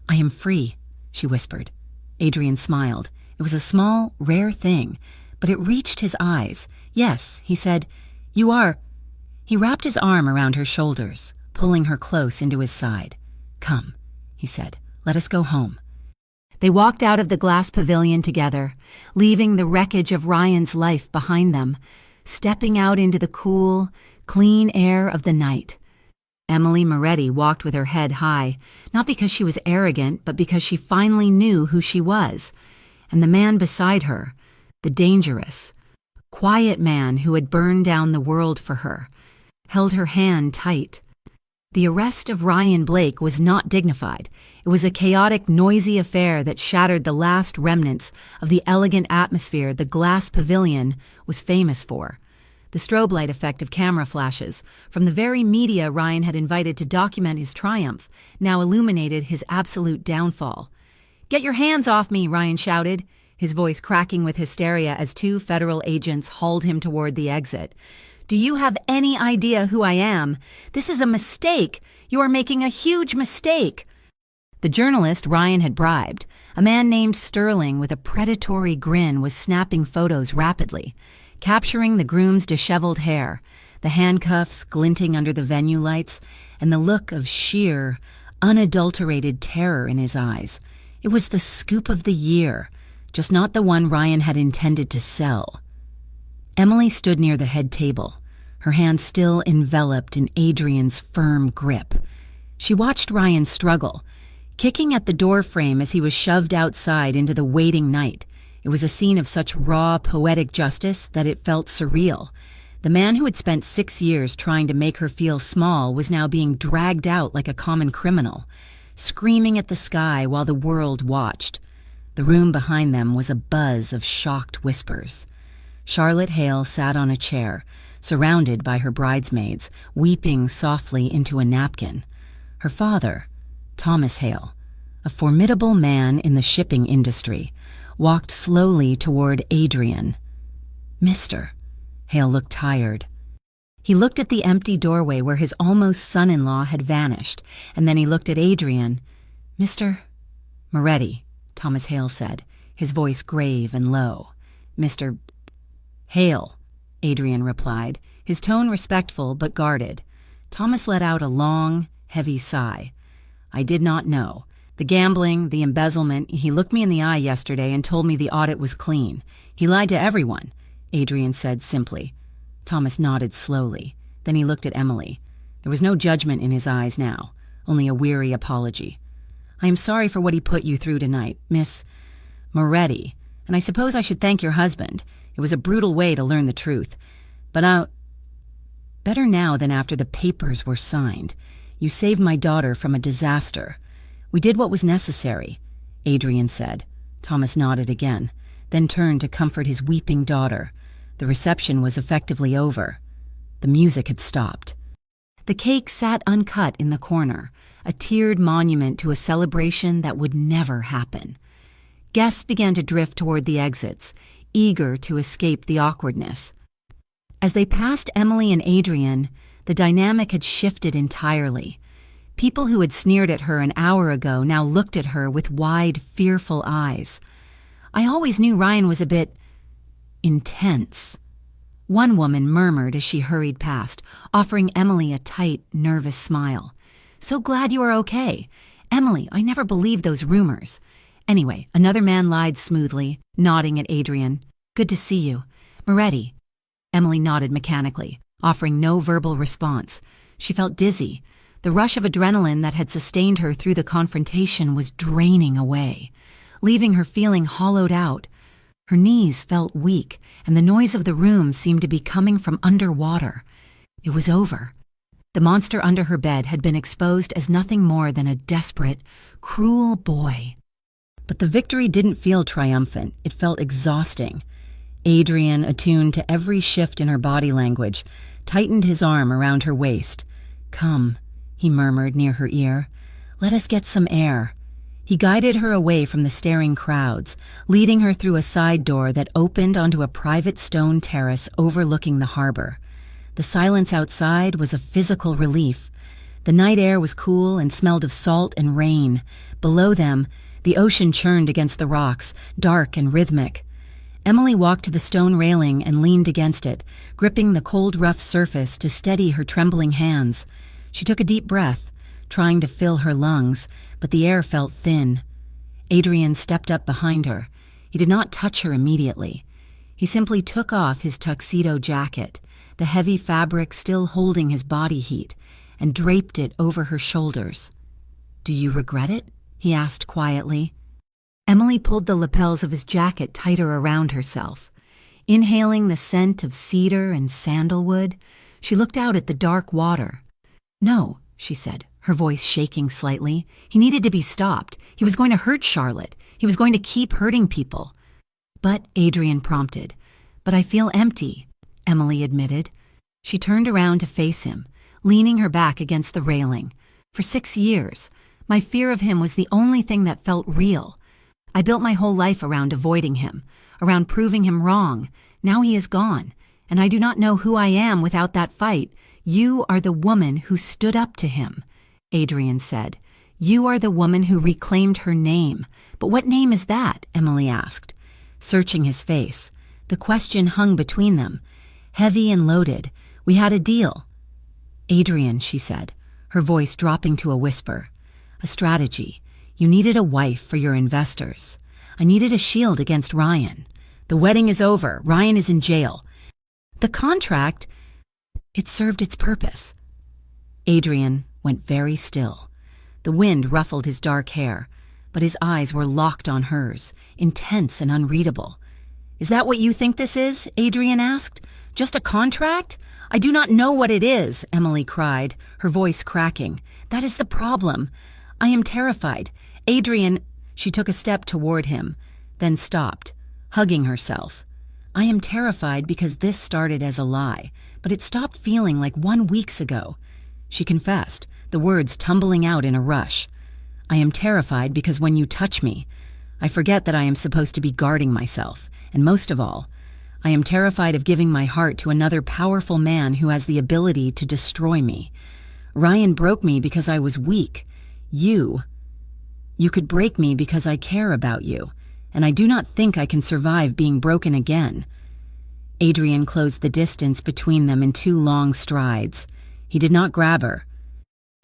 "I am free," she whispered. Adrian smiled. It was a small, rare thing, but it reached his eyes. "Yes," he said, "you are." He wrapped his arm around her shoulders, pulling her close into his side. "Come," he said, "let us go home." They walked out of the glass pavilion together, leaving the wreckage of Ryan's life behind them, stepping out into the cool, clean air of the night. Emily Moretti walked with her head high, not because she was arrogant, but because she finally knew who she was. And the man beside her, the dangerous, quiet man who had burned down the world for her, held her hand tight. The arrest of Ryan Blake was not dignified. It was a chaotic, noisy affair that shattered the last remnants of the elegant atmosphere the glass pavilion was famous for. The strobe light effect of camera flashes from the very media Ryan had invited to document his triumph now illuminated his absolute downfall. "Get your hands off me," Ryan shouted, his voice cracking with hysteria as 2 federal agents hauled him toward the exit. "Do you have any idea who I am? This is a mistake. You are making a huge mistake." The journalist Ryan had bribed, a man named Sterling with a predatory grin, was snapping photos rapidly, capturing the groom's disheveled hair, the handcuffs glinting under the venue lights, and the look of sheer, unadulterated terror in his eyes. It was the scoop of the year, just not the one Ryan had intended to sell. Emily stood near the head table, her hand still enveloped in Adrian's firm grip. She watched Ryan struggle, kicking at the door frame as he was shoved outside into the waiting night, It was a scene of such raw, poetic justice that it felt surreal. The man who had spent 6 years trying to make her feel small was now being dragged out like a common criminal, screaming at the sky while the world watched. The room behind them was a buzz of shocked whispers. Charlotte Hale sat on a chair, surrounded by her bridesmaids, weeping softly into a napkin. Her father, Thomas Hale, a formidable man in the shipping industry, walked slowly toward Adrian. "Mister." Hale looked tired. He looked at the empty doorway where his almost son-in-law had vanished, and then he looked at Adrian. "Mr. Moretti," Thomas Hale said, his voice grave and low. "Mr. Hale," Adrian replied, his tone respectful but guarded. Thomas let out a long, heavy sigh. "I did not know. The gambling, the embezzlement, he looked me in the eye yesterday and told me the audit was clean. He lied to everyone," Adrian said simply. Thomas nodded slowly. Then he looked at Emily. There was no judgment in his eyes now, only a weary apology. "I am sorry for what he put you through tonight, Miss Moretti, and I suppose I should thank your husband. It was a brutal way to learn the truth. But better now than after the papers were signed. You saved my daughter from a disaster. We did what was necessary," Adrian said. Thomas nodded again, then turned to comfort his weeping daughter. The reception was effectively over. The music had stopped. The cake sat uncut in the corner, a tiered monument to a celebration that would never happen. Guests began to drift toward the exits, eager to escape the awkwardness. As they passed Emily and Adrian, the dynamic had shifted entirely. People who had sneered at her an hour ago now looked at her with wide, fearful eyes. "I always knew Ryan was a bit intense," one woman murmured as she hurried past, offering Emily a tight, nervous smile. "So glad you are okay. Emily, I never believed those rumors." Anyway, another man lied smoothly, nodding at Adrian. "Good to see you. Moretti." Emily nodded mechanically, offering no verbal response. She felt dizzy. The rush of adrenaline that had sustained her through the confrontation was draining away, leaving her feeling hollowed out. Her knees felt weak, and the noise of the room seemed to be coming from underwater. It was over. The monster under her bed had been exposed as nothing more than a desperate, cruel boy. But the victory didn't feel triumphant. It felt exhausting. Adrian, attuned to every shift in her body language, tightened his arm around her waist. "Come," he murmured near her ear. "Let us get some air." He guided her away from the staring crowds, leading her through a side door that opened onto a private stone terrace overlooking the harbor. The silence outside was a physical relief. The night air was cool and smelled of salt and rain. Below them, the ocean churned against the rocks, dark and rhythmic. Emily walked to the stone railing and leaned against it, gripping the cold, rough surface to steady her trembling hands. She took a deep breath, trying to fill her lungs, but the air felt thin. Adrian stepped up behind her. He did not touch her immediately. He simply took off his tuxedo jacket, the heavy fabric still holding his body heat, and draped it over her shoulders. "Do you regret it?" he asked quietly. Emily pulled the lapels of his jacket tighter around herself. Inhaling the scent of cedar and sandalwood, she looked out at the dark water. "No," she said, her voice shaking slightly. "He needed to be stopped. He was going to hurt Charlotte. He was going to keep hurting people." "But," Adrian prompted. "But I feel empty," Emily admitted. She turned around to face him, leaning her back against the railing. "For 6 years, my fear of him was the only thing that felt real. I built my whole life around avoiding him, around proving him wrong. Now he is gone, and I do not know who I am without that fight. You are the woman who stood up to him," Adrian said. "You are the woman who reclaimed her name. But what name is that?" Emily asked, searching his face. The question hung between them, heavy and loaded. "We had a deal." "Adrian," she said, her voice dropping to a whisper. "A strategy. You needed a wife for your investors. I needed a shield against Ryan. The wedding is over. Ryan is in jail. The contract, it served its purpose." Adrian went very still. The wind ruffled his dark hair. but his eyes were locked on hers, intense and unreadable. "Is that what you think this is?" Adrian asked. "Just a contract?" "I do not know what it is," Emily cried, her voice cracking. "That is the problem. I am terrified. Adrian—" She took a step toward him, then stopped, hugging herself. "I am terrified because this started as a lie, but it stopped feeling like 1 week ago," she confessed, the words tumbling out in a rush. "I am terrified because when you touch me, I forget that I am supposed to be guarding myself, and most of all, I am terrified of giving my heart to another powerful man who has the ability to destroy me. Ryan broke me because I was weak. You could break me because I care about you, and I do not think I can survive being broken again." Adrian closed the distance between them in 2 long strides. He did not grab her.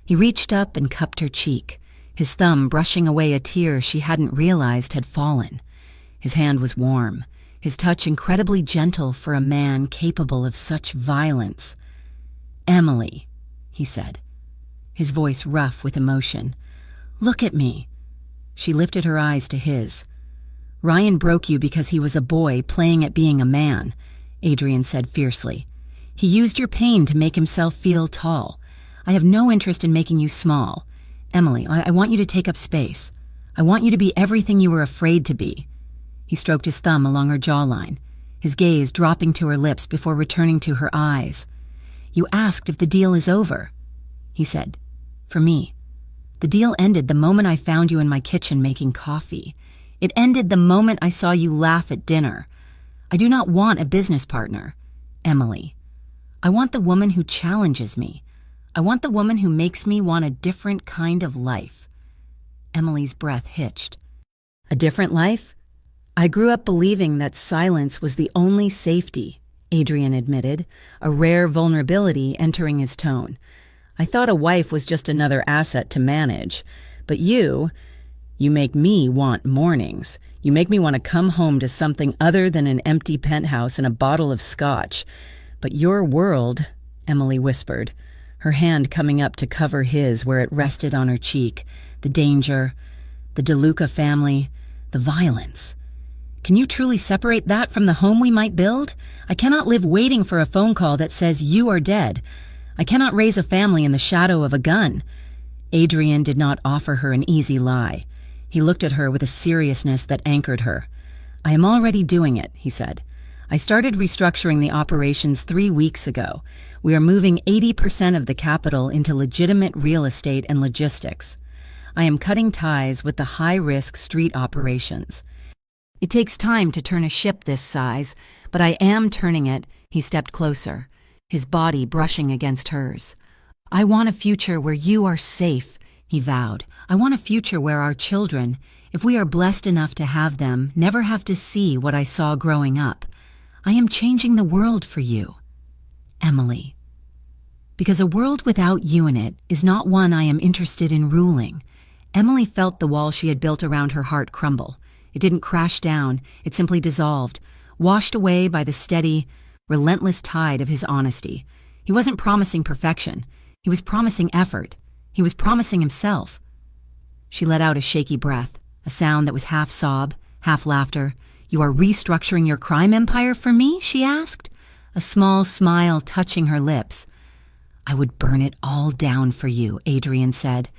He reached up and cupped her cheek, his thumb brushing away a tear she hadn't realized had fallen. His hand was warm, his touch incredibly gentle for a man capable of such violence. "Emily," he said, his voice rough with emotion. "Look at me." She lifted her eyes to his. "Ryan broke you because he was a boy playing at being a man," Adrian said fiercely. "He used your pain to make himself feel tall. I have no interest in making you small. Emily, I want you to take up space. I want you to be everything you were afraid to be." He stroked his thumb along her jawline, his gaze dropping to her lips before returning to her eyes. "You asked if the deal is over," he said. "For me. The deal ended the moment I found you in my kitchen making coffee. It ended the moment I saw you laugh at dinner. I do not want a business partner, Emily. I want the woman who challenges me. I want the woman who makes me want a different kind of life." Emily's breath hitched. "A different life? I grew up believing that silence was the only safety," Adrian admitted, a rare vulnerability entering his tone. "I thought a wife was just another asset to manage. But you make me want mornings. You make me want to come home to something other than an empty penthouse and a bottle of scotch. But your world," Emily whispered, her hand coming up to cover his where it rested on her cheek, "the danger, the DeLuca family, the violence. Can you truly separate that from the home we might build? I cannot live waiting for a phone call that says you are dead. I cannot raise a family in the shadow of a gun." Adrian did not offer her an easy lie. He looked at her with a seriousness that anchored her. "I am already doing it," he said. "I started restructuring the operations 3 weeks ago. We are moving 80% of the capital into legitimate real estate and logistics. I am cutting ties with the high-risk street operations. It takes time to turn a ship this size, but I am turning it." He stepped closer, his body brushing against hers. "I want a future where you are safe," he vowed. "I want a future where our children, if we are blessed enough to have them, never have to see what I saw growing up. I am changing the world for you, Emily. Because a world without you in it is not one I am interested in ruling." Emily felt the wall she had built around her heart crumble. It didn't crash down, it simply dissolved, washed away by the steady, relentless tide of his honesty. He wasn't promising perfection. He was promising effort. He was promising himself. She let out a shaky breath, a sound that was half sob, half laughter. "You are restructuring your crime empire for me?" she asked, a small smile touching her lips. "I would burn it all down for you," Adrian said,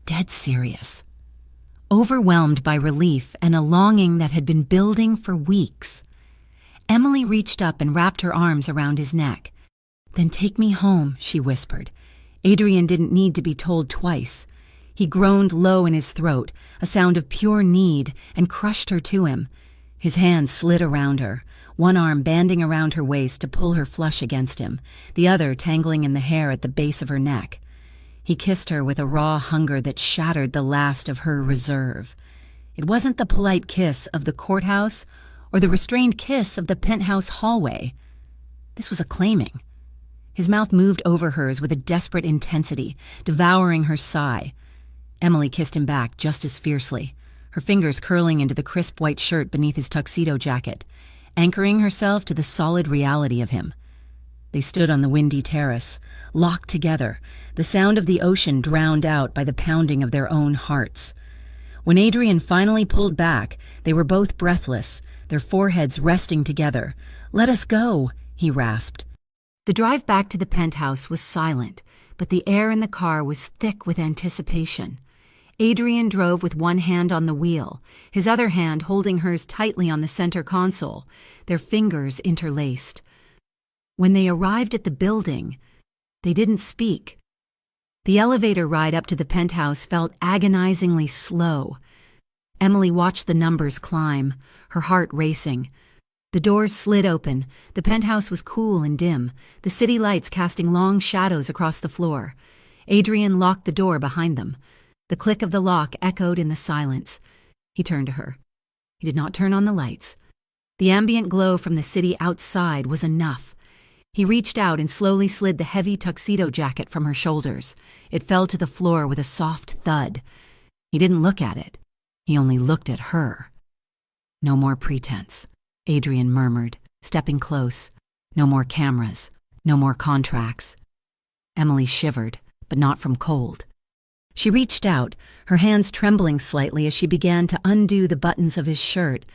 dead serious, overwhelmed by relief and a longing that had been building for weeks. Emily reached up and wrapped her arms around his neck. "Then take me home," she whispered. Adrian didn't need to be told twice. He groaned low in his throat, a sound of pure need, and crushed her to him. His hand slid around her, one arm banding around her waist to pull her flush against him, the other tangling in the hair at the base of her neck. He kissed her with a raw hunger that shattered the last of her reserve. It wasn't the polite kiss of the courthouse or the restrained kiss of the penthouse hallway. This was a claiming. His mouth moved over hers with a desperate intensity, devouring her sigh. Emily kissed him back just as fiercely, her fingers curling into the crisp white shirt beneath his tuxedo jacket, anchoring herself to the solid reality of him. They stood on the windy terrace, locked together, the sound of the ocean drowned out by the pounding of their own hearts. When Adrian finally pulled back, they were both breathless, their foreheads resting together. "Let us go," he rasped. The drive back to the penthouse was silent, but the air in the car was thick with anticipation. Adrian drove with one hand on the wheel, his other hand holding hers tightly on the center console, their fingers interlaced. When they arrived at the building, they didn't speak. The elevator ride up to the penthouse felt agonizingly slow. Emily watched the numbers climb, her heart racing. The doors slid open. The penthouse was cool and dim, the city lights casting long shadows across the floor. Adrian locked the door behind them. The click of the lock echoed in the silence. He turned to her. He did not turn on the lights. The ambient glow from the city outside was enough. He reached out and slowly slid the heavy tuxedo jacket from her shoulders. It fell to the floor with a soft thud. He didn't look at it. He only looked at her. "No more pretense," Adrian murmured, stepping close. "No more cameras. No more contracts." Emily shivered, but not from cold. She reached out, her hands trembling slightly as she began to undo the buttons of his shirt.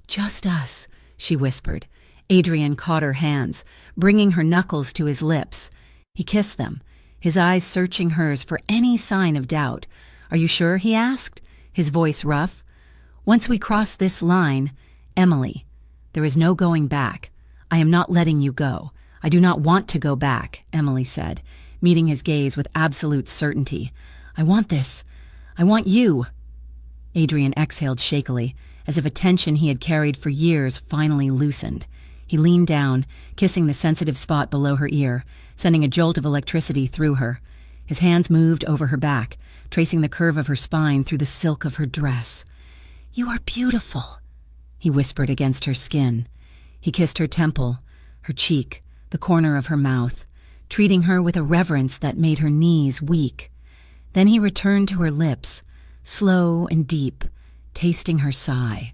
"Just us," she whispered. Adrian caught her hands, bringing her knuckles to his lips. He kissed them, his eyes searching hers for any sign of doubt. "Are you sure?" he asked, his voice rough. "Once we cross this line, Emily, there is no going back. I am not letting you go. I do not want to go back," Emily said, meeting his gaze with absolute certainty. "I want this. I want you." Adrian exhaled shakily, as if a tension he had carried for years finally loosened. He leaned down, kissing the sensitive spot below her ear, sending a jolt of electricity through her. His hands moved over her back, tracing the curve of her spine through the silk of her dress. "You are beautiful," he whispered against her skin. He kissed her temple, her cheek, the corner of her mouth, treating her with a reverence that made her knees weak. Then he returned to her lips, slow and deep, tasting her sigh.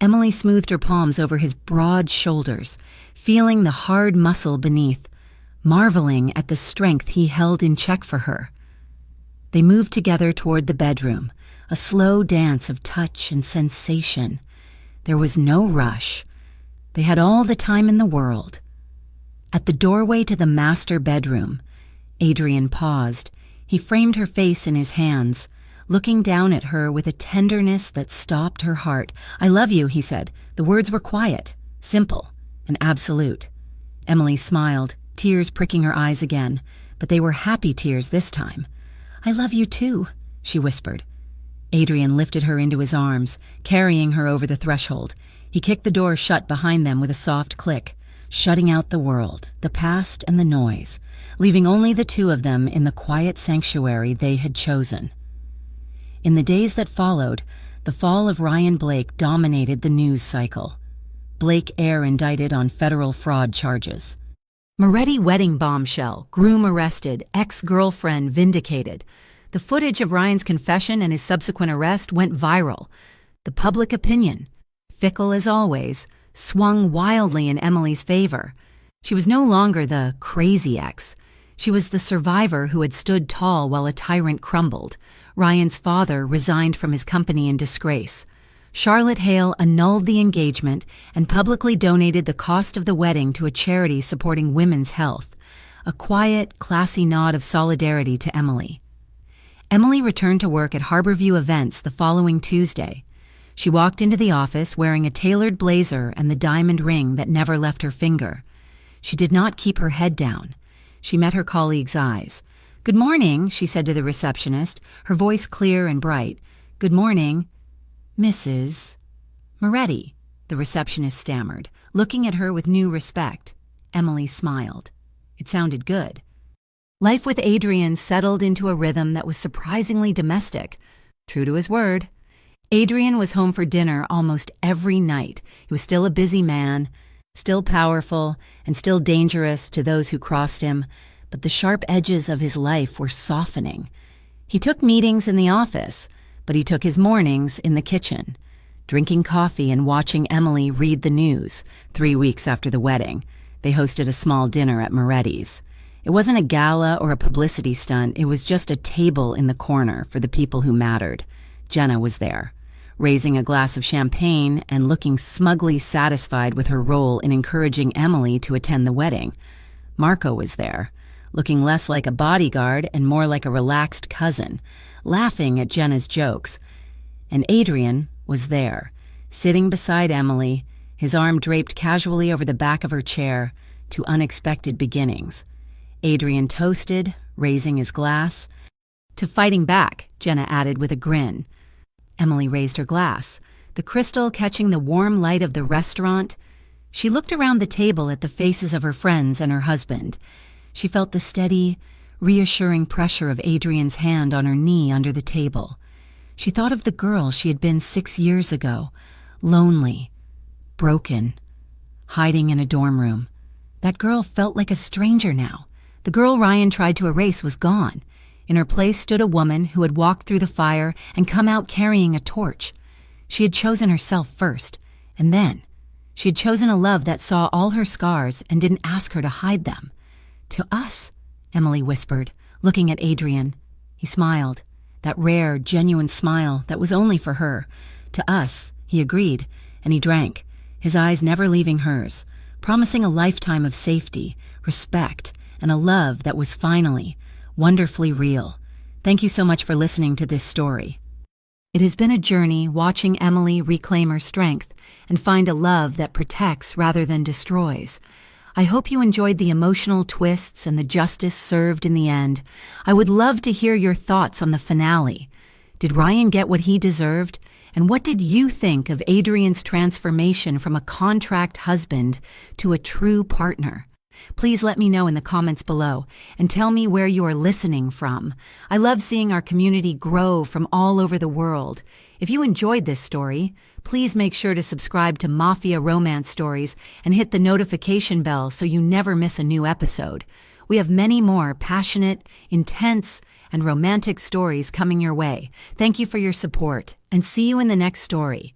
Emily smoothed her palms over his broad shoulders, feeling the hard muscle beneath, marveling at the strength he held in check for her. They moved together toward the bedroom, a slow dance of touch and sensation. There was no rush. They had all the time in the world. At the doorway to the master bedroom, Adrian paused. He framed her face in his hands, looking down at her with a tenderness that stopped her heart. "I love you," he said. The words were quiet, simple, and absolute. Emily smiled, tears pricking her eyes again, but they were happy tears this time. "I love you too," she whispered. Adrian lifted her into his arms, carrying her over the threshold. He kicked the door shut behind them with a soft click, shutting out the world, the past and the noise, leaving only the two of them in the quiet sanctuary they had chosen. In the days that followed, the fall of Ryan Blake dominated the news cycle. Blake Air indicted on federal fraud charges. Moretti wedding bombshell, groom arrested, ex-girlfriend vindicated. The footage of Ryan's confession and his subsequent arrest went viral. The public opinion, fickle as always, swung wildly in Emily's favor. She was no longer the crazy ex. She was the survivor who had stood tall while a tyrant crumbled. Ryan's father resigned from his company in disgrace. Charlotte Hale annulled the engagement and publicly donated the cost of the wedding to a charity supporting women's health, a quiet, classy nod of solidarity to Emily. Emily returned to work at Harborview Events the following Tuesday. She walked into the office wearing a tailored blazer and the diamond ring that never left her finger. She did not keep her head down. She met her colleague's eyes. "Good morning," she said to the receptionist, her voice clear and bright. "Good morning, Mrs. Moretti," the receptionist stammered, looking at her with new respect. Emily smiled. It sounded good. Life with Adrian settled into a rhythm that was surprisingly domestic. True to his word. Adrian was home for dinner almost every night. He was still a busy man, still powerful, and still dangerous to those who crossed him, but the sharp edges of his life were softening. He took meetings in the office, but he took his mornings in the kitchen, drinking coffee and watching Emily read the news. 3 weeks after the wedding, they hosted a small dinner at Moretti's. It wasn't a gala or a publicity stunt, it was just a table in the corner for the people who mattered. Jenna was there, raising a glass of champagne and looking smugly satisfied with her role in encouraging Emily to attend the wedding. Marco was there, looking less like a bodyguard and more like a relaxed cousin, laughing at Jenna's jokes. And Adrian was there, sitting beside Emily, his arm draped casually over the back of her chair, to unexpected beginnings. Adrian toasted, raising his glass. "To fighting back," Jenna added with a grin. Emily raised her glass, the crystal catching the warm light of the restaurant. She looked around the table at the faces of her friends and her husband. She felt the steady, reassuring pressure of Adrian's hand on her knee under the table. She thought of the girl she had been 6 years ago, lonely, broken, hiding in a dorm room. That girl felt like a stranger now. The girl Ryan tried to erase was gone. In her place stood a woman who had walked through the fire and come out carrying a torch. She had chosen herself first, and then she had chosen a love that saw all her scars and didn't ask her to hide them. "To us," Emily whispered, looking at Adrian. He smiled, that rare, genuine smile that was only for her. "To us," he agreed, and he drank, his eyes never leaving hers, promising a lifetime of safety, respect, and a love that was finally, wonderfully real. Thank you so much for listening to this story. It has been a journey watching Emily reclaim her strength and find a love that protects rather than destroys. I hope you enjoyed the emotional twists and the justice served in the end. I would love to hear your thoughts on the finale. Did Ryan get what he deserved? And what did you think of Adrian's transformation from a contract husband to a true partner? Please let me know in the comments below and tell me where you are listening from. I love seeing our community grow from all over the world. If you enjoyed this story, please make sure to subscribe to Mafia Romance Stories and hit the notification bell so you never miss a new episode. We have many more passionate, intense, and romantic stories coming your way. Thank you for your support, and see you in the next story.